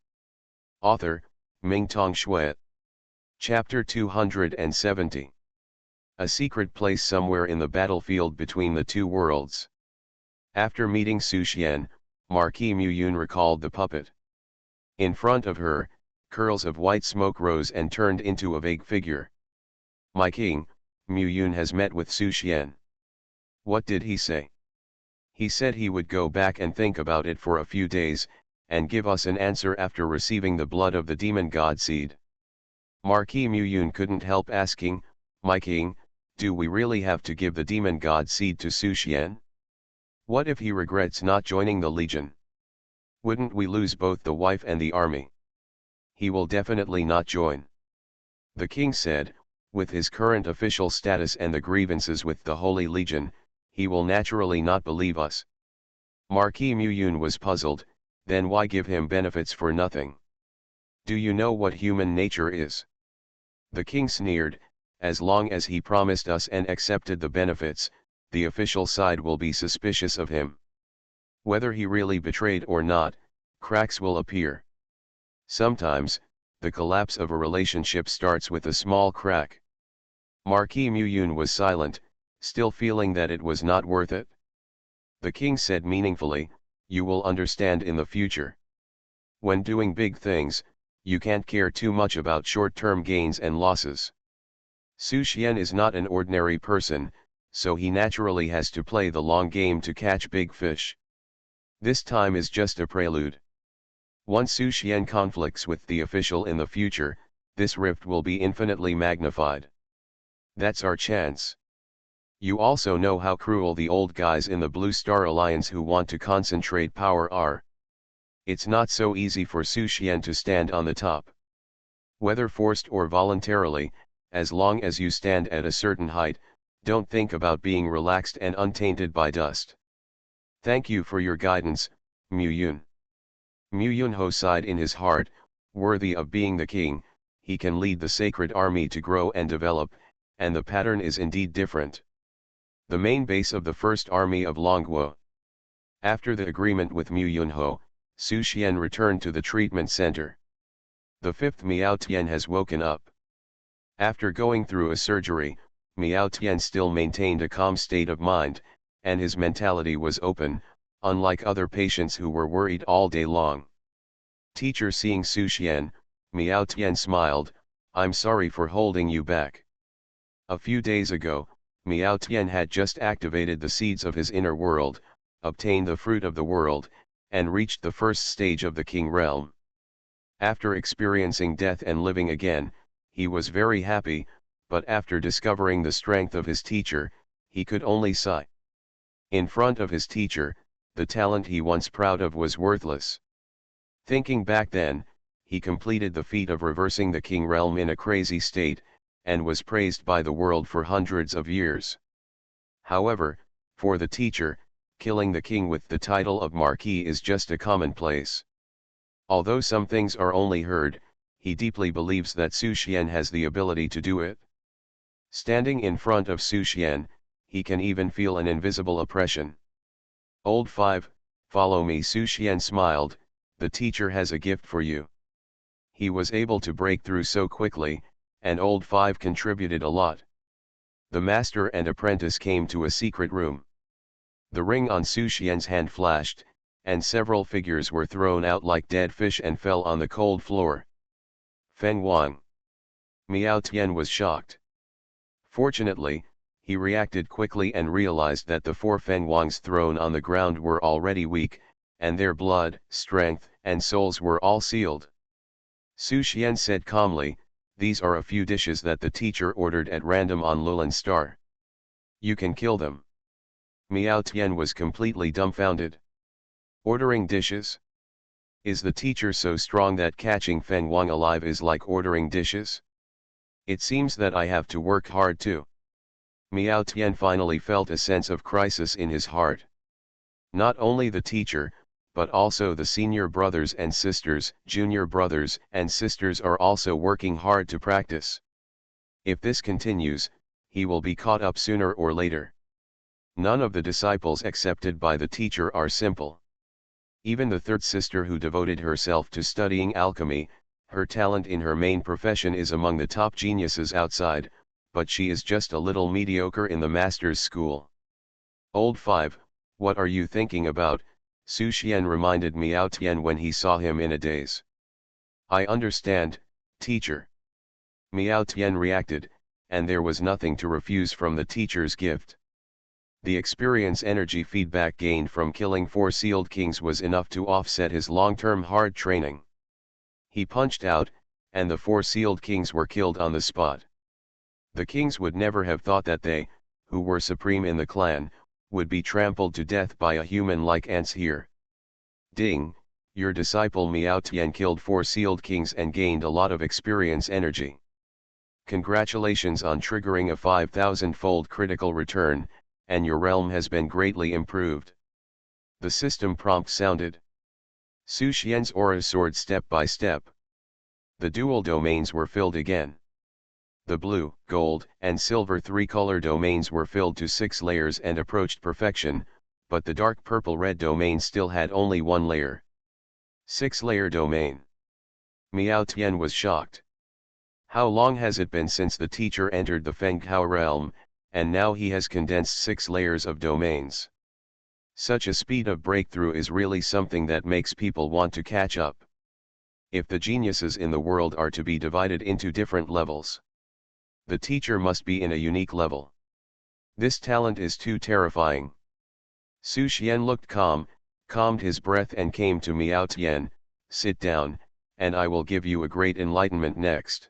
Author, Mingtong Shui. Chapter 270. A secret place somewhere in the battlefield between the two worlds. After meeting Su Xian, Marquis Mu Yun recalled the puppet. In front of her, curls of white smoke rose and turned into a vague figure. My king, Mu Yun has met with Su Xian. What did he say? He said he would go back and think about it for a few days, and give us an answer after receiving the blood of the demon god seed. Marquis Mu Yun couldn't help asking, my king, do we really have to give the demon god seed to Su Xian? What if he regrets not joining the Legion? Wouldn't we lose both the wife and the army? He will definitely not join. The king said, with his current official status and the grievances with the Holy Legion, he will naturally not believe us. Marquis Mu Yun was puzzled, then why give him benefits for nothing? Do you know what human nature is? The king sneered, as long as he promised us and accepted the benefits, the official side will be suspicious of him. Whether he really betrayed or not, cracks will appear. Sometimes, the collapse of a relationship starts with a small crack. Marquis Mu Yun was silent, still feeling that it was not worth it. The king said meaningfully, you will understand in the future. When doing big things, you can't care too much about short-term gains and losses. Su Xian is not an ordinary person, so he naturally has to play the long game to catch big fish. This time is just a prelude. Once Su Xian conflicts with the official in the future, this rift will be infinitely magnified. That's our chance. You also know how cruel the old guys in the Blue Star Alliance who want to concentrate power are. It's not so easy for Su Xian to stand on the top. Whether forced or voluntarily, as long as you stand at a certain height, don't think about being relaxed and untainted by dust. Thank you for your guidance, Mu Yun. Mu Yunho sighed in his heart, worthy of being the king, he can lead the sacred army to grow and develop, and the pattern is indeed different. The main base of the first army of Longguo. After the agreement with Mu Yunho, Su Xian returned to the treatment center. The fifth Miao Tian has woken up. After going through a surgery, Miao Tian still maintained a calm state of mind, and his mentality was open, unlike other patients who were worried all day long. Teacher seeing Su Xian, Miao Tian smiled, I'm sorry for holding you back. A few days ago, Miao Tian had just activated the seeds of his inner world, obtained the fruit of the world, and reached the first stage of the king realm. After experiencing death and living again, he was very happy, but after discovering the strength of his teacher, he could only sigh. In front of his teacher, the talent he once proud of was worthless. Thinking back then, he completed the feat of reversing the king realm in a crazy state, and was praised by the world for hundreds of years. However, for the teacher, killing the king with the title of Marquis is just a commonplace. Although some things are only heard, he deeply believes that Su Xian has the ability to do it. Standing in front of Su Xian, he can even feel an invisible oppression. Old 5, follow me. Su Xian smiled, the teacher has a gift for you. He was able to break through so quickly, and Old 5 contributed a lot. The master and apprentice came to a secret room. The ring on Su Xian's hand flashed, and several figures were thrown out like dead fish and fell on the cold floor. Feng Wang. Miao Tian was shocked. Fortunately, he reacted quickly and realized that the 4 Feng Wangs thrown on the ground were already weak, and their blood, strength, and souls were all sealed. Su Xian said calmly, "These are a few dishes that the teacher ordered at random on Lulan Star. You can kill them." Miao Tian was completely dumbfounded. Ordering dishes? Is the teacher so strong that catching Feng Wang alive is like ordering dishes? It seems that I have to work hard too. Miao Tian finally felt a sense of crisis in his heart. Not only the teacher, but also the senior brothers and sisters, junior brothers and sisters are also working hard to practice. If this continues, he will be caught up sooner or later. None of the disciples accepted by the teacher are simple. Even the third sister who devoted herself to studying alchemy, her talent in her main profession is among the top geniuses outside, but she is just a little mediocre in the master's school. Old 5, what are you thinking about? Su Xian reminded Miao Tian when he saw him in a daze. I understand, teacher. Miao Tian reacted, and there was nothing to refuse from the teacher's gift. The experience energy feedback gained from killing 4 sealed kings was enough to offset his long-term hard training. He punched out, and the 4 sealed kings were killed on the spot. The kings would never have thought that they, who were supreme in the clan, would be trampled to death by a human like ants here. Ding, your disciple Miao Tian killed 4 sealed kings and gained a lot of experience energy. Congratulations on triggering a 5,000-fold critical return, and your realm has been greatly improved. The system prompt sounded. Su Xian's aura soared step by step. The dual domains were filled again. The blue, gold, and silver 3-color domains were filled to 6 layers and approached perfection, but the dark purple-red domain still had only 1 layer. 6-layer domain. Miao Tian was shocked. How long has it been since the teacher entered the Feng Hao realm, and now he has condensed 6 layers of domains. Such a speed of breakthrough is really something that makes people want to catch up. If the geniuses in the world are to be divided into different levels, the teacher must be in a unique level. This talent is too terrifying. Su Xian looked calm, calmed his breath and came to Miao Tian, sit down, and I will give you a great enlightenment next.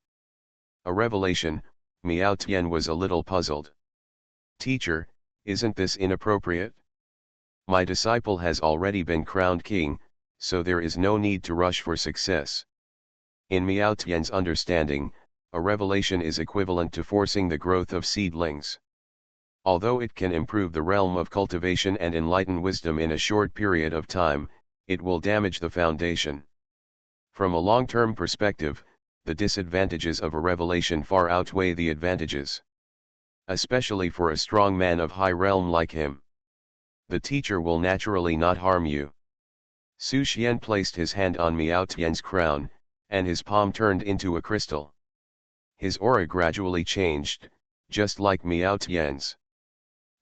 A revelation, Miao Tian was a little puzzled. Teacher, isn't this inappropriate? My disciple has already been crowned king, so there is no need to rush for success. In Miao Tian's understanding, a revelation is equivalent to forcing the growth of seedlings. Although it can improve the realm of cultivation and enlighten wisdom in a short period of time, it will damage the foundation. From a long-term perspective, the disadvantages of a revelation far outweigh the advantages. Especially for a strong man of high realm like him. The teacher will naturally not harm you. Su Xian placed his hand on Miao Tian's crown, and his palm turned into a crystal. His aura gradually changed, just like Miao Tian's.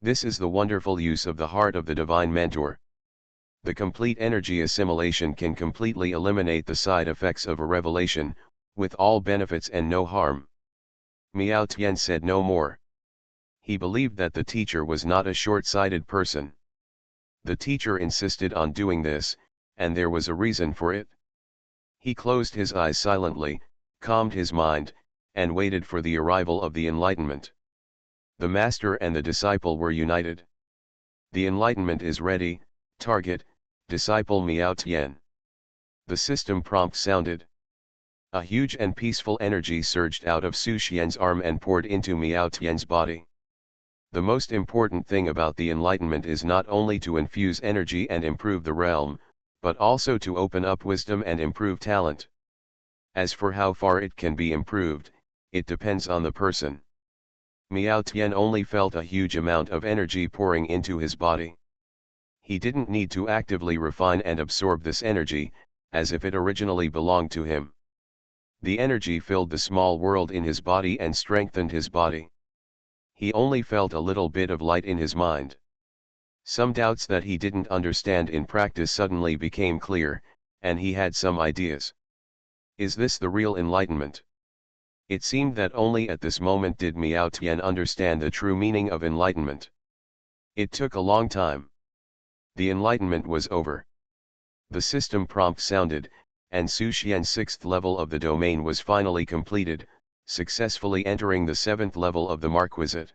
This is the wonderful use of the heart of the divine mentor. The complete energy assimilation can completely eliminate the side effects of a revelation, with all benefits and no harm. Miao Tian said no more. He believed that the teacher was not a short-sighted person. The teacher insisted on doing this, and there was a reason for it. He closed his eyes silently, calmed his mind, and waited for the arrival of the enlightenment. The master and the disciple were united. The enlightenment is ready, target, disciple Miao Tian. The system prompt sounded. A huge and peaceful energy surged out of Su Xian's arm and poured into Miao Tian's body. The most important thing about the enlightenment is not only to infuse energy and improve the realm, but also to open up wisdom and improve talent. As for how far it can be improved, it depends on the person. Miao Tian only felt a huge amount of energy pouring into his body. He didn't need to actively refine and absorb this energy, as if it originally belonged to him. The energy filled the small world in his body and strengthened his body. He only felt a little bit of light in his mind. Some doubts that he didn't understand in practice suddenly became clear, and he had some ideas. Is this the real enlightenment? It seemed that only at this moment did Miao Tian understand the true meaning of enlightenment. It took a long time. The enlightenment was over. The system prompt sounded, and Su Xian's 6th level of the domain was finally completed, successfully entering the 7th level of the Marquisate.